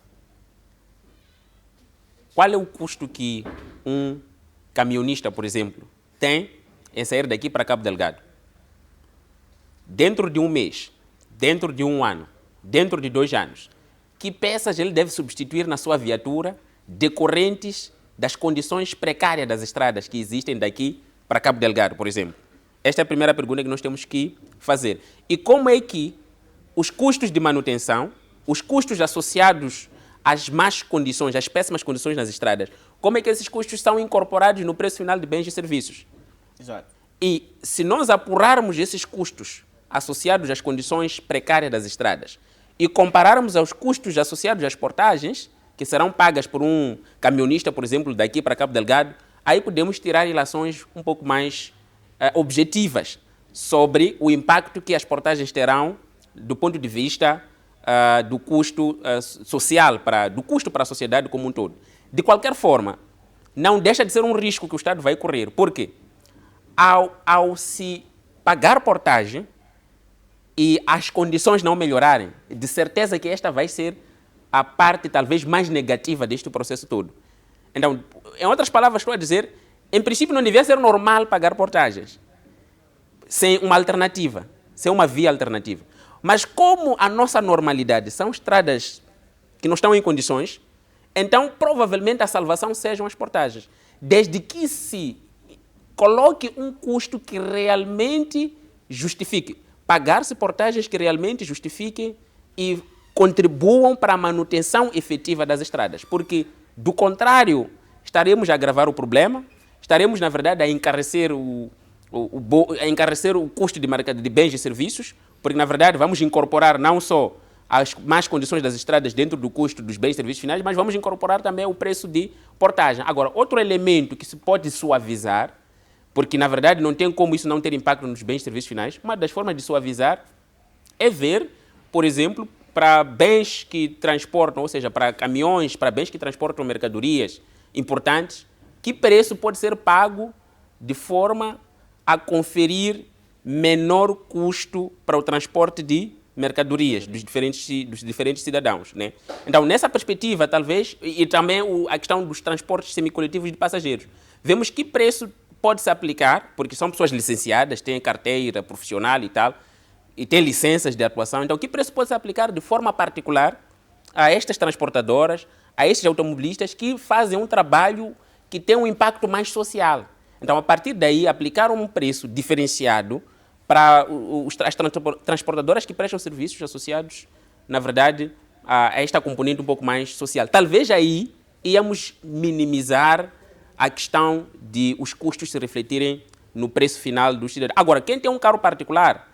qual é o custo que um caminhonista, por exemplo, tem em sair daqui para Cabo Delgado? Dentro de um mês, dentro de um ano, dentro de 2 anos, que peças ele deve substituir na sua viatura decorrentes das condições precárias das estradas que existem daqui para Cabo Delgado, por exemplo? Esta é a primeira pergunta que nós temos que fazer. E como é que os custos de manutenção, os custos associados às más condições, às péssimas condições nas estradas, como é que esses custos são incorporados no preço final de bens e serviços? Exato. E se nós apurarmos esses custos associados às condições precárias das estradas e compararmos aos custos associados às portagens, que serão pagas por um caminhonista, por exemplo, daqui para Cabo Delgado, aí podemos tirar relações um pouco mais objetivas sobre o impacto que as portagens terão do ponto de vista do custo social, do custo para a sociedade como um todo. De qualquer forma, não deixa de ser um risco que o Estado vai correr. Por quê? Ao se pagar portagem e as condições não melhorarem, de certeza que esta vai ser a parte talvez mais negativa deste processo todo. Então, em outras palavras, estou a dizer, em princípio não devia ser normal pagar portagens sem uma alternativa, sem uma via alternativa. Mas como a nossa normalidade são estradas que não estão em condições, então provavelmente a salvação sejam as portagens. Desde que se coloque um custo que realmente justifique. Pagar-se portagens que realmente justifiquem e contribuam para a manutenção efetiva das estradas. Porque, do contrário, estaremos a agravar o problema, estaremos, na verdade, a encarecer o custo de bens e serviços, porque, na verdade, vamos incorporar não só as más condições das estradas dentro do custo dos bens e serviços finais, mas vamos incorporar também o preço de portagem. Agora, outro elemento que se pode suavizar, porque, na verdade, não tem como isso não ter impacto nos bens e serviços finais, uma das formas de suavizar é ver, por exemplo, para bens que transportam, ou seja, para caminhões, para bens que transportam mercadorias importantes, que preço pode ser pago de forma a conferir menor custo para o transporte de mercadorias dos diferentes cidadãos, né? Então, nessa perspectiva, talvez, e também a questão dos transportes semicoletivos de passageiros, vemos que preço pode-se aplicar, porque são pessoas licenciadas, têm carteira profissional e tal, e têm licenças de atuação. Então, que preço pode-se aplicar de forma particular a estas transportadoras, a estes automobilistas que fazem um trabalho que tem um impacto mais social. Então, a partir daí, aplicar um preço diferenciado para as transportadoras que prestam serviços associados, na verdade, a esta componente um pouco mais social. Talvez aí íamos minimizar a questão de os custos se refletirem no preço final do cidadão. Agora, quem tem um carro particular,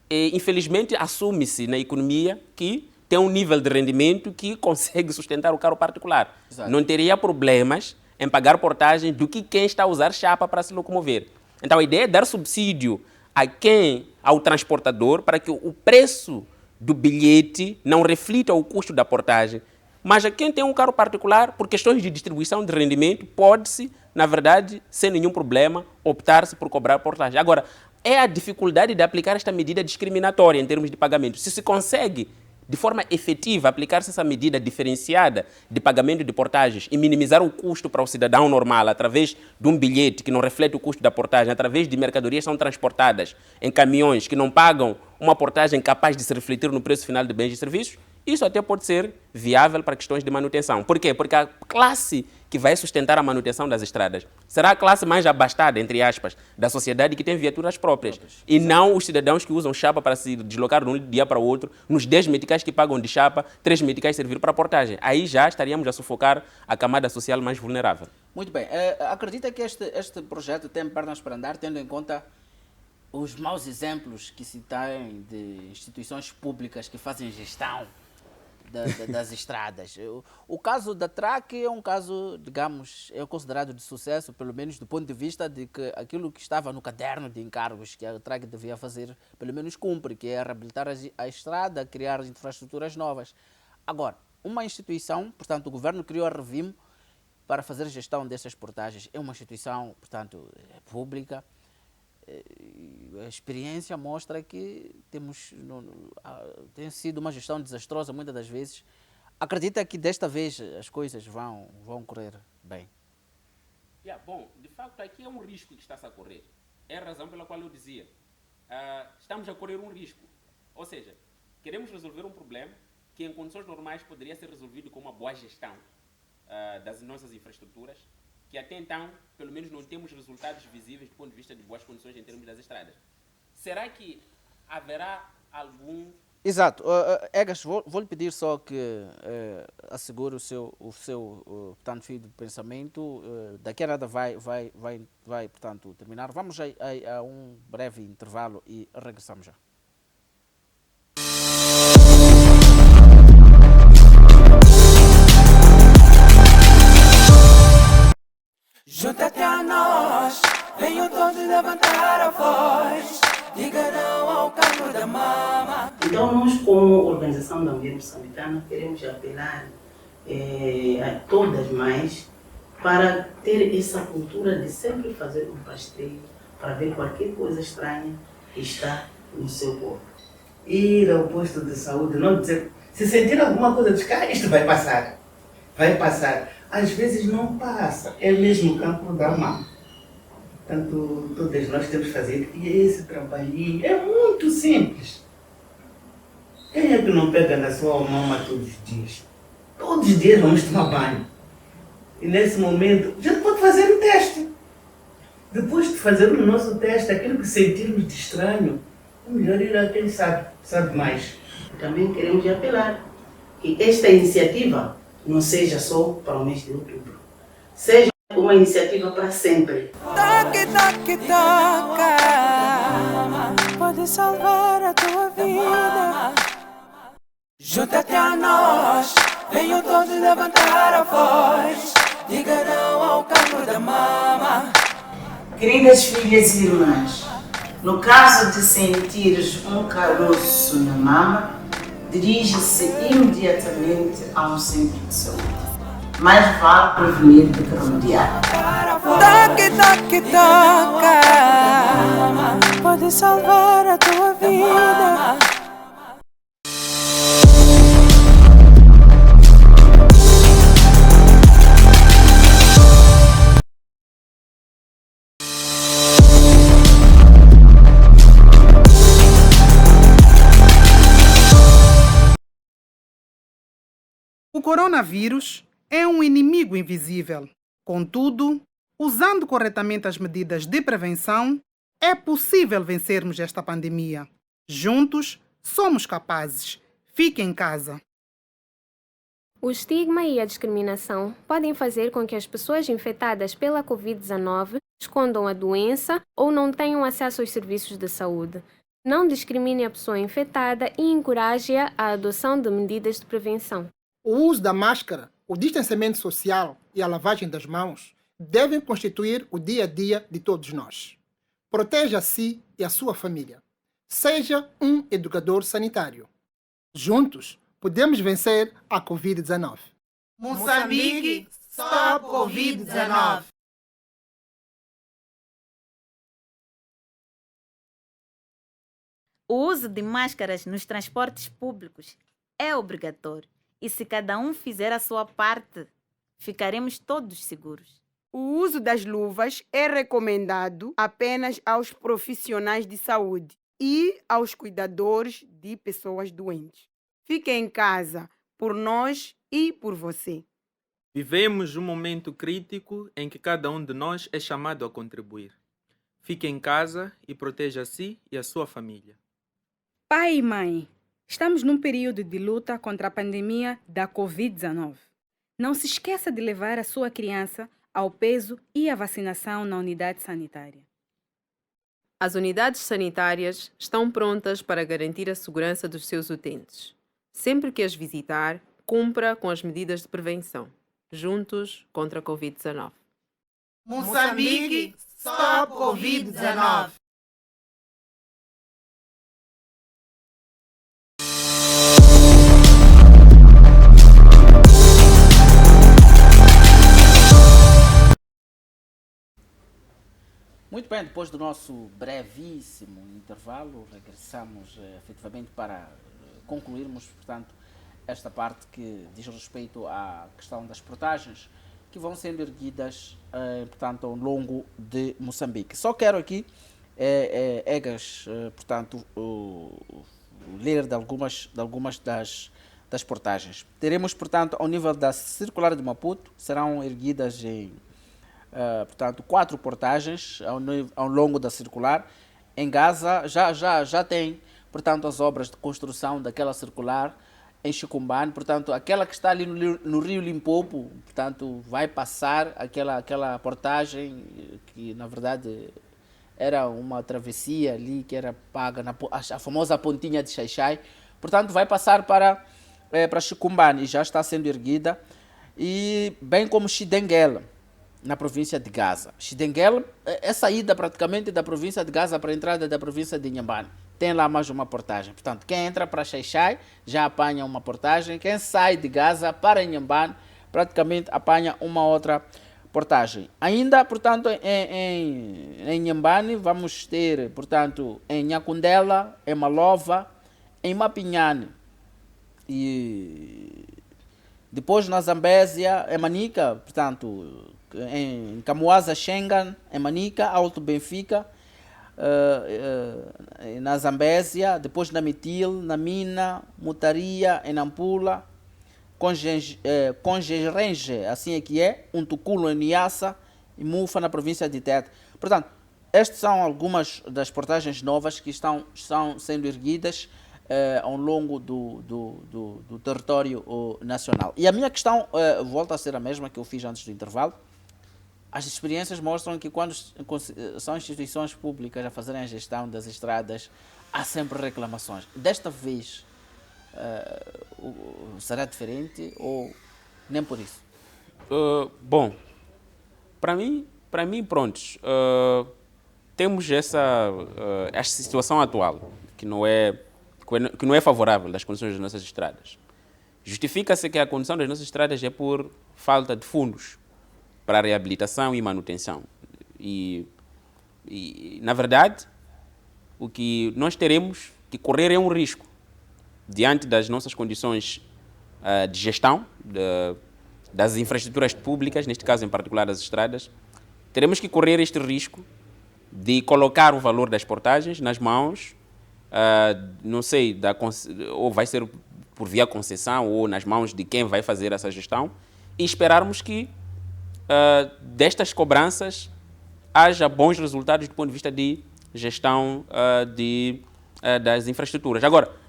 infelizmente, assume-se na economia que tem um nível de rendimento que consegue sustentar o carro particular. Exato. Não teria problemas em pagar portagem do que quem está a usar chapa para se locomover. Então, a ideia é dar subsídio ao transportador para que o preço do bilhete não reflita o custo da portagem. Mas a quem tem um carro particular, por questões de distribuição de rendimento, pode-se, na verdade, sem nenhum problema, optar-se por cobrar portagem. Agora, é a dificuldade de aplicar esta medida discriminatória em termos de pagamento. Se se consegue, de forma efetiva, aplicar-se essa medida diferenciada de pagamento de portagens e minimizar o custo para o cidadão normal através de um bilhete que não reflete o custo da portagem, através de mercadorias que são transportadas em caminhões que não pagam uma portagem capaz de se refletir no preço final de bens e serviços, isso até pode ser viável para questões de manutenção. Por quê? Porque a classe que vai sustentar a manutenção das estradas será a classe mais abastada, entre aspas, da sociedade que tem viaturas próprias. E não os cidadãos que usam chapa para se deslocar de um dia para o outro, nos 10 meticais que pagam de chapa, 3 meticais servir para portagem. Aí já estaríamos a sufocar a camada social mais vulnerável. Muito bem. Acredita que este projeto tem pernas para andar, tendo em conta os maus exemplos que se têm de instituições públicas que fazem gestão das estradas? O caso da TRAC é um caso, digamos, é considerado de sucesso, pelo menos do ponto de vista de que aquilo que estava no caderno de encargos que a TRAC devia fazer, pelo menos cumpre, que é reabilitar a estrada, criar infraestruturas novas. Agora, uma instituição, portanto, o governo criou a Revimo para fazer gestão dessas portagens. É uma instituição, portanto, pública. A experiência mostra que tem sido uma gestão desastrosa muitas das vezes. Acredita que desta vez as coisas vão correr bem? Bom, de facto aqui é um risco que está-se a correr. É a razão pela qual eu dizia. Estamos a correr um risco. Ou seja, queremos resolver um problema que em condições normais poderia ser resolvido com uma boa gestão das nossas infraestruturas, que até então, pelo menos, não temos resultados visíveis do ponto de vista de boas condições em termos das estradas. Será que haverá algum... Exato. Egas, vou lhe pedir só que assegure o seu portanto, fio de pensamento. Daqui a nada vai, portanto, terminar. Vamos a um breve intervalo e regressamos já. Junta-te a nós, venham todos levantar a voz, diga não ao cancro da mama. Então nós, como Organização da Mulher Moçambicana, queremos apelar a todas as mães para ter essa cultura de sempre fazer um rastreio para ver qualquer coisa estranha que está no seu corpo. Ir ao posto de saúde, não dizer, se sentir alguma coisa, diz, isto vai passar. Vai passar. Às vezes não passa. É mesmo o cancro da mama. Portanto, todos nós temos que fazer. E esse trabalhinho é muito simples. Quem é que não pega na sua mama todos os dias? Todos os dias vamos tomar banho. E nesse momento, a gente pode fazer o teste. Depois de fazer o nosso teste, aquilo que sentirmos de estranho, é melhor ir a quem sabe mais. Também queremos apelar que esta iniciativa não seja só para o mês de outubro. Seja uma iniciativa para sempre. Toque, toque, toca. Pode salvar a tua vida. Junta-te a nós. Venham todos levantar a voz. Diga não ao cancro da mama. Queridas filhas e irmãs, no caso de sentires um caroço na mama, dirige-se imediatamente a um centro de saúde. Mais vale prevenir do que remediar. Toque, toque, toca. Pode salvar a tua vida. O coronavírus é um inimigo invisível. Contudo, usando corretamente as medidas de prevenção, é possível vencermos esta pandemia. Juntos, somos capazes. Fique em casa. O estigma e a discriminação podem fazer com que as pessoas infectadas pela Covid-19 escondam a doença ou não tenham acesso aos serviços de saúde. Não discrimine a pessoa infectada e encoraje-a à adoção de medidas de prevenção. O uso da máscara, o distanciamento social e a lavagem das mãos devem constituir o dia a dia de todos nós. Proteja a si e a sua família. Seja um educador sanitário. Juntos, podemos vencer a Covid-19. Moçambique, stop Covid-19. O uso de máscaras nos transportes públicos é obrigatório. E se cada um fizer a sua parte, ficaremos todos seguros. O uso das luvas é recomendado apenas aos profissionais de saúde e aos cuidadores de pessoas doentes. Fique em casa por nós e por você. Vivemos um momento crítico em que cada um de nós é chamado a contribuir. Fique em casa e proteja a si e a sua família. Pai e mãe, estamos num período de luta contra a pandemia da Covid-19. Não se esqueça de levar a sua criança ao peso e à vacinação na unidade sanitária. As unidades sanitárias estão prontas para garantir a segurança dos seus utentes. Sempre que as visitar, cumpra com as medidas de prevenção. Juntos contra a Covid-19. Moçambique, stop Covid-19. Muito bem, depois do nosso brevíssimo intervalo, regressamos efetivamente para concluirmos, portanto, esta parte que diz respeito à questão das portagens que vão sendo erguidas, portanto, ao longo de Moçambique. Só quero aqui, Egas, portanto, ler de algumas das portagens. Teremos, portanto, ao nível da circular de Maputo, serão erguidas em portanto, 4 portagens ao longo da circular. Em Gaza já tem, portanto, as obras de construção daquela circular. Em Chicombane, portanto, aquela que está ali no Rio Limpopo, portanto, vai passar aquela portagem que, na verdade, era uma travessia ali que era paga, a famosa pontinha de Xaixai. Portanto, vai passar para Chicombane e já está sendo erguida. E bem como Xidenguela, na província de Gaza. Xidenguela é saída praticamente da província de Gaza para a entrada da província de Inhambane. Tem lá mais uma portagem. Portanto, quem entra para Xaixai já apanha uma portagem. Quem sai de Gaza para Inhambane praticamente apanha uma outra portagem. Ainda, portanto, em Inhambane vamos ter, portanto, em Nhacundela, em Malova, em Mapinhane e depois na Zambésia, em Manica, portanto, em Camuasa, Xengan, em Manica, Alto Benfica, na Zambésia, depois na Mitil, na Mina, Mutaria, em Nampula, Congerenge, assim é que é, Untuculo em Niassa e Mufa na província de Tete. Portanto, estas são algumas das portagens novas que estão sendo erguidas ao longo do território nacional. E a minha questão volta a ser a mesma que eu fiz antes do intervalo. As experiências mostram que quando são instituições públicas a fazerem a gestão das estradas, há sempre reclamações. Desta vez, será diferente ou nem por isso? Bom, para mim, prontos, temos essa situação atual, que não é favorável das condições das nossas estradas. Justifica-se que a condição das nossas estradas é por falta de fundos para a reabilitação e manutenção. E na verdade, o que nós teremos que correr é um risco diante das nossas condições de gestão das infraestruturas públicas, neste caso em particular das estradas. Teremos que correr este risco de colocar o valor das portagens nas mãos, não sei, ou vai ser por via concessão ou nas mãos de quem vai fazer essa gestão, e esperarmos que destas cobranças haja bons resultados do ponto de vista de gestão das infraestruturas. Agora,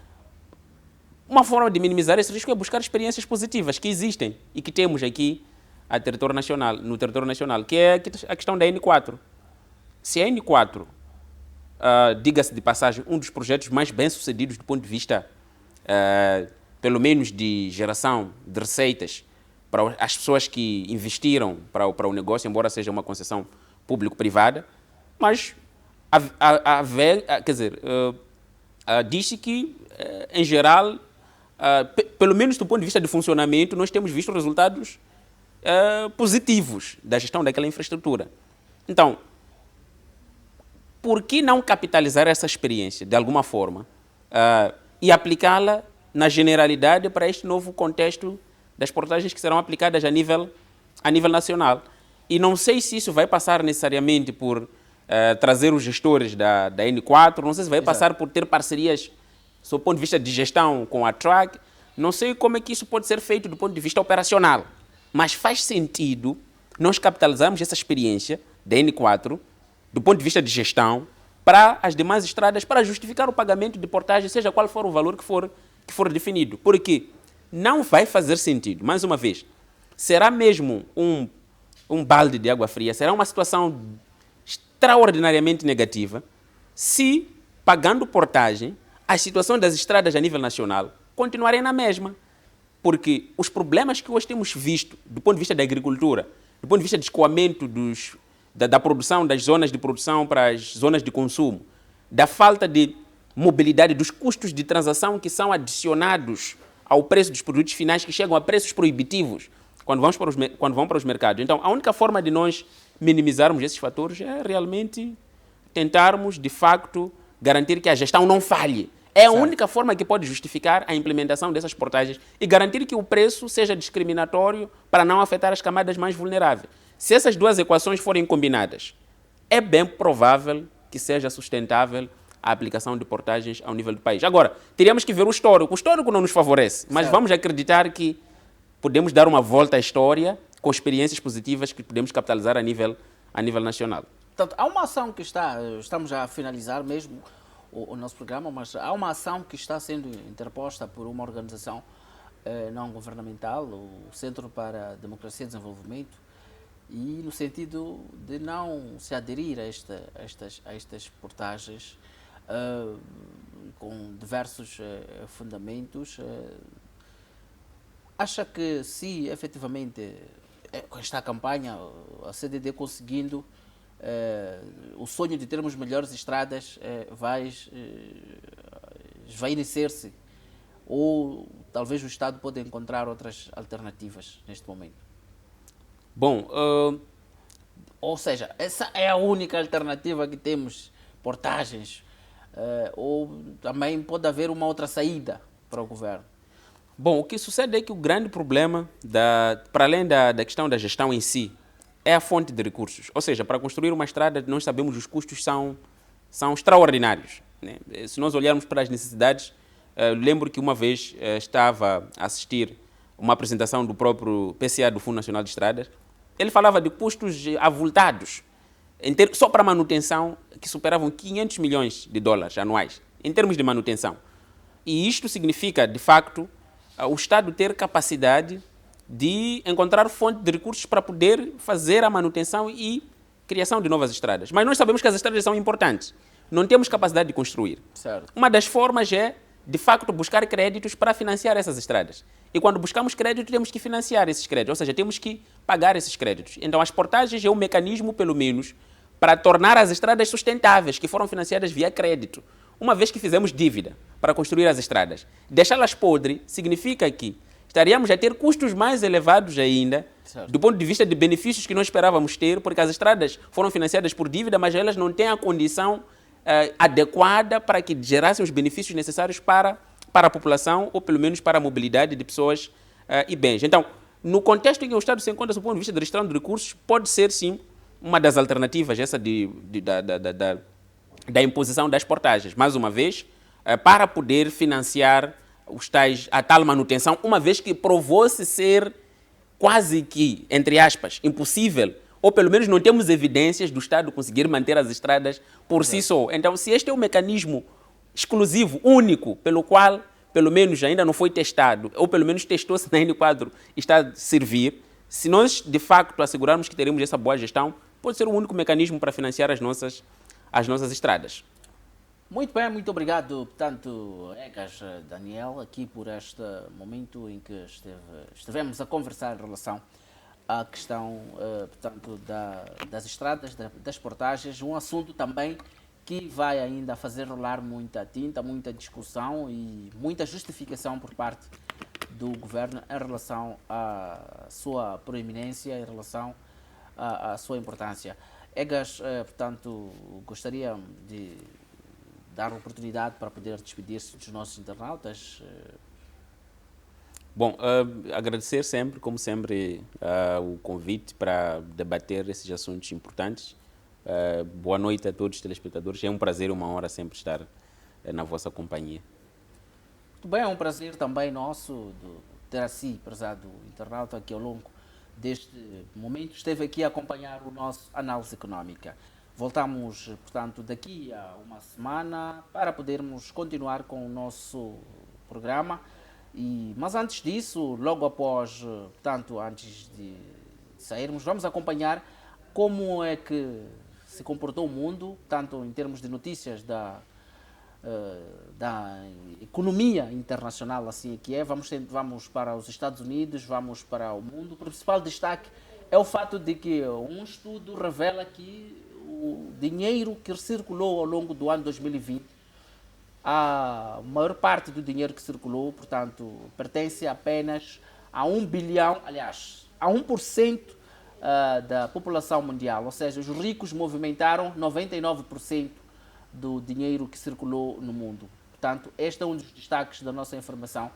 uma forma de minimizar esse risco é buscar experiências positivas que existem e que temos aqui no território nacional, que é a questão da N4. Se a N4, diga-se de passagem, um dos projetos mais bem-sucedidos do ponto de vista, pelo menos de geração de receitas para as pessoas que investiram para o negócio, embora seja uma concessão público-privada, mas diz-se que, em geral, pelo menos do ponto de vista de funcionamento, nós temos visto resultados positivos da gestão daquela infraestrutura. Então, por que não capitalizar essa experiência, de alguma forma, e aplicá-la na generalidade para este novo contexto das portagens que serão aplicadas a nível nacional? E não sei se isso vai passar necessariamente por trazer os gestores da N4, não sei se vai passar por ter parcerias do ponto de vista de gestão com a TRAG, não sei como é que isso pode ser feito do ponto de vista operacional, mas faz sentido nós capitalizarmos essa experiência da N4 do ponto de vista de gestão para as demais estradas, para justificar o pagamento de portagem, seja qual for o valor que for definido. Porque não vai fazer sentido, mais uma vez, será mesmo um balde de água fria, será uma situação extraordinariamente negativa se, pagando portagem, a situação das estradas a nível nacional continuarem na mesma. Porque os problemas que hoje temos visto do ponto de vista da agricultura, do ponto de vista de escoamento da produção, das zonas de produção para as zonas de consumo, da falta de mobilidade, dos custos de transação que são adicionados ao preço dos produtos finais, que chegam a preços proibitivos quando vão para os mercados. Então, a única forma de nós minimizarmos esses fatores é realmente tentarmos, de facto, garantir que a gestão não falhe. É a única forma que pode justificar a implementação dessas portagens e garantir que o preço seja discriminatório para não afetar as camadas mais vulneráveis. Se essas duas equações forem combinadas, é bem provável que seja sustentável a aplicação de portagens ao nível do país. Agora, teríamos que ver o histórico. O histórico não nos favorece, mas vamos acreditar que podemos dar uma volta à história com experiências positivas que podemos capitalizar a nível nacional. Portanto, há uma ação que estamos a finalizar mesmo o nosso programa, mas há uma ação que está sendo interposta por uma organização não governamental, o Centro para a Democracia e Desenvolvimento, e no sentido de não se aderir a estas portagens com diversos fundamentos. Acha que se efetivamente com esta campanha a CDD conseguindo o sonho de termos melhores estradas vai esvaecer-se, ou talvez o Estado pode encontrar outras alternativas neste momento? Bom, ou seja, essa é a única alternativa que temos, portagens. ou também pode haver uma outra saída para o governo? Bom, o que sucede é que o grande problema, para além da questão da gestão em si, é a fonte de recursos. Ou seja, para construir uma estrada, nós sabemos que os custos são extraordinários, né? Se nós olharmos para as necessidades, lembro que uma vez estava a assistir uma apresentação do próprio PCA do Fundo Nacional de Estradas. Ele falava de custos avultados, só para manutenção, que superavam 500 milhões de dólares anuais, em termos de manutenção. E isto significa, de facto, o Estado ter capacidade de encontrar fonte de recursos para poder fazer a manutenção e criação de novas estradas. Mas nós sabemos que as estradas são importantes. Não temos capacidade de construir. Certo. Uma das formas é, de facto, buscar créditos para financiar essas estradas. E quando buscamos crédito, temos que financiar esses créditos, ou seja, temos que pagar esses créditos. Então, as portagens é um mecanismo, pelo menos, para tornar as estradas sustentáveis, que foram financiadas via crédito. Uma vez que fizemos dívida para construir as estradas, deixá-las podres significa que estaríamos a ter custos mais elevados ainda, do ponto de vista de benefícios que nós esperávamos ter, porque as estradas foram financiadas por dívida, mas elas não têm a condição adequada para que gerassem os benefícios necessários para a população, ou pelo menos para a mobilidade de pessoas e bens. Então, no contexto em que o Estado se encontra, do ponto de vista de gestão de recursos, pode ser, sim, uma das alternativas, essa da imposição das portagens. Mais uma vez, para poder financiar a tal manutenção, uma vez que provou-se ser quase que, entre aspas, impossível, ou pelo menos não temos evidências do Estado conseguir manter as estradas por si só. Então, se este é um mecanismo exclusivo, único, pelo qual, pelo menos, ainda não foi testado, ou pelo menos testou-se na N4, está a servir, se nós, de facto, assegurarmos que teremos essa boa gestão, pode ser o único mecanismo para financiar as nossas estradas. Muito bem, muito obrigado, portanto, Egas Daniel, aqui por este momento em que estivemos a conversar em relação à questão, portanto, das estradas, das portagens, um assunto também que vai ainda fazer rolar muita tinta, muita discussão e muita justificação por parte do governo em relação à sua proeminência, em relação à sua importância. Egas, portanto, gostaria de dar oportunidade para poder despedir-se dos nossos internautas. Bom, agradecer sempre, como sempre, o convite para debater esses assuntos importantes. Boa noite a todos os telespectadores. É um prazer, uma honra sempre estar na vossa companhia. Muito bem, é um prazer também nosso ter assim, prezado internauta, que ao longo deste momento esteve aqui a acompanhar o nosso análise econômica. Voltamos, portanto, daqui a uma semana para podermos continuar com o nosso programa. Mas antes disso, logo após, portanto, antes de sairmos, vamos acompanhar como é que se comportou o mundo, tanto em termos de notícias da economia internacional, assim que é. Vamos para os Estados Unidos, vamos para o mundo. O principal destaque é o fato de que um estudo revela que o dinheiro que circulou ao longo do ano 2020, a maior parte do dinheiro que circulou, portanto, pertence apenas a 1 bilhão, aliás, a 1% da população mundial, ou seja, os ricos movimentaram 99% do dinheiro que circulou no mundo. Portanto, este é um dos destaques da nossa informação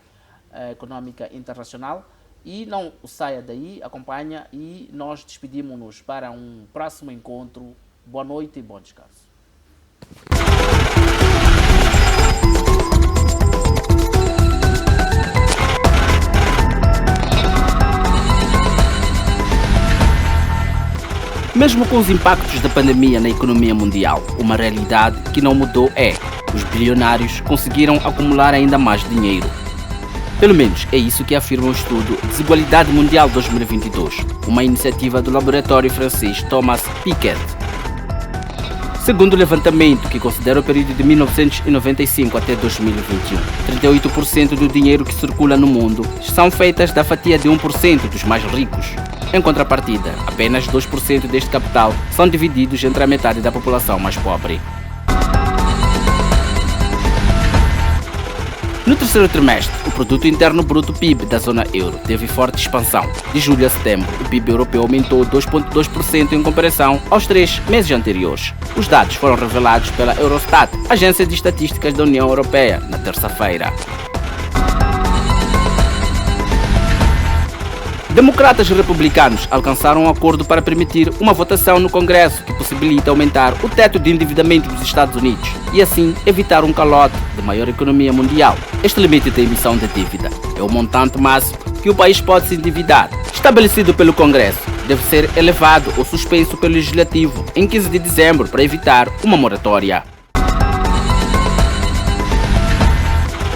econômica internacional. E não saia daí, acompanha, e nós despedimos-nos para um próximo encontro. Boa noite e bom descanso. Mesmo com os impactos da pandemia na economia mundial, uma realidade que não mudou é: os bilionários conseguiram acumular ainda mais dinheiro. Pelo menos é isso que afirma o estudo Desigualdade Mundial 2022, uma iniciativa do laboratório francês Thomas Piketty. Segundo o levantamento, que considera o período de 1995 até 2021, 38% do dinheiro que circula no mundo são feitas da fatia de 1% dos mais ricos. Em contrapartida, apenas 2% deste capital são divididos entre a metade da população mais pobre. No terceiro trimestre, o Produto Interno Bruto PIB da zona euro teve forte expansão. De julho a setembro, o PIB europeu aumentou 2,2% em comparação aos 3 meses anteriores. Os dados foram revelados pela Eurostat, Agência de Estatísticas da União Europeia, na terça-feira. Democratas e republicanos alcançaram um acordo para permitir uma votação no Congresso que possibilita aumentar o teto de endividamento dos Estados Unidos e assim evitar um calote da maior economia mundial. Este limite de emissão de dívida é o montante máximo que o país pode se endividar. Estabelecido pelo Congresso, deve ser elevado ou suspenso pelo Legislativo em 15 de dezembro para evitar uma moratória.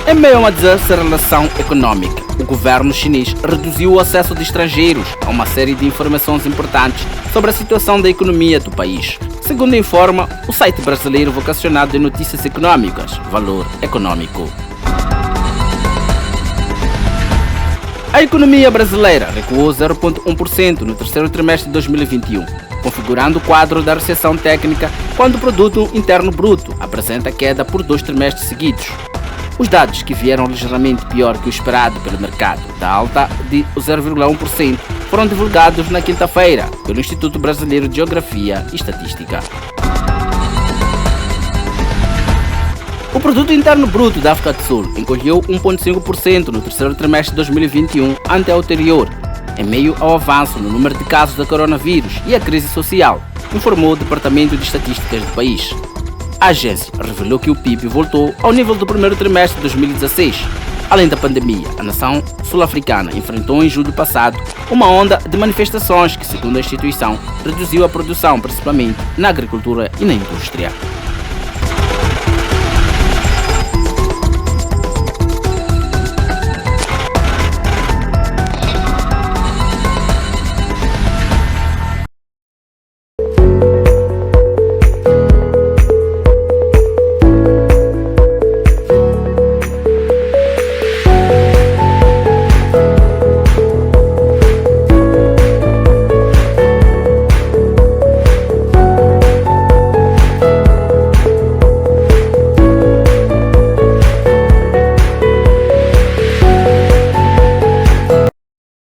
Em meio a uma desaceleração econômica, o governo chinês reduziu o acesso de estrangeiros a uma série de informações importantes sobre a situação da economia do país, segundo informa o site brasileiro vocacionado de notícias econômicas, Valor Econômico. A economia brasileira recuou 0,1% no terceiro trimestre de 2021, configurando o quadro da recessão técnica quando o Produto Interno Bruto apresenta queda por 2 trimestres seguidos. Os dados, que vieram ligeiramente pior que o esperado pelo mercado, da alta de 0,1%, foram divulgados na quinta-feira pelo Instituto Brasileiro de Geografia e Estatística. O Produto Interno Bruto da África do Sul encolheu 1,5% no terceiro trimestre de 2021 ante ao anterior, em meio ao avanço no número de casos da coronavírus e a crise social, informou o Departamento de Estatísticas do país. A agência revelou que o PIB voltou ao nível do primeiro trimestre de 2016. Além da pandemia, a nação sul-africana enfrentou em julho passado uma onda de manifestações que, segundo a instituição, reduziu a produção, principalmente na agricultura e na indústria.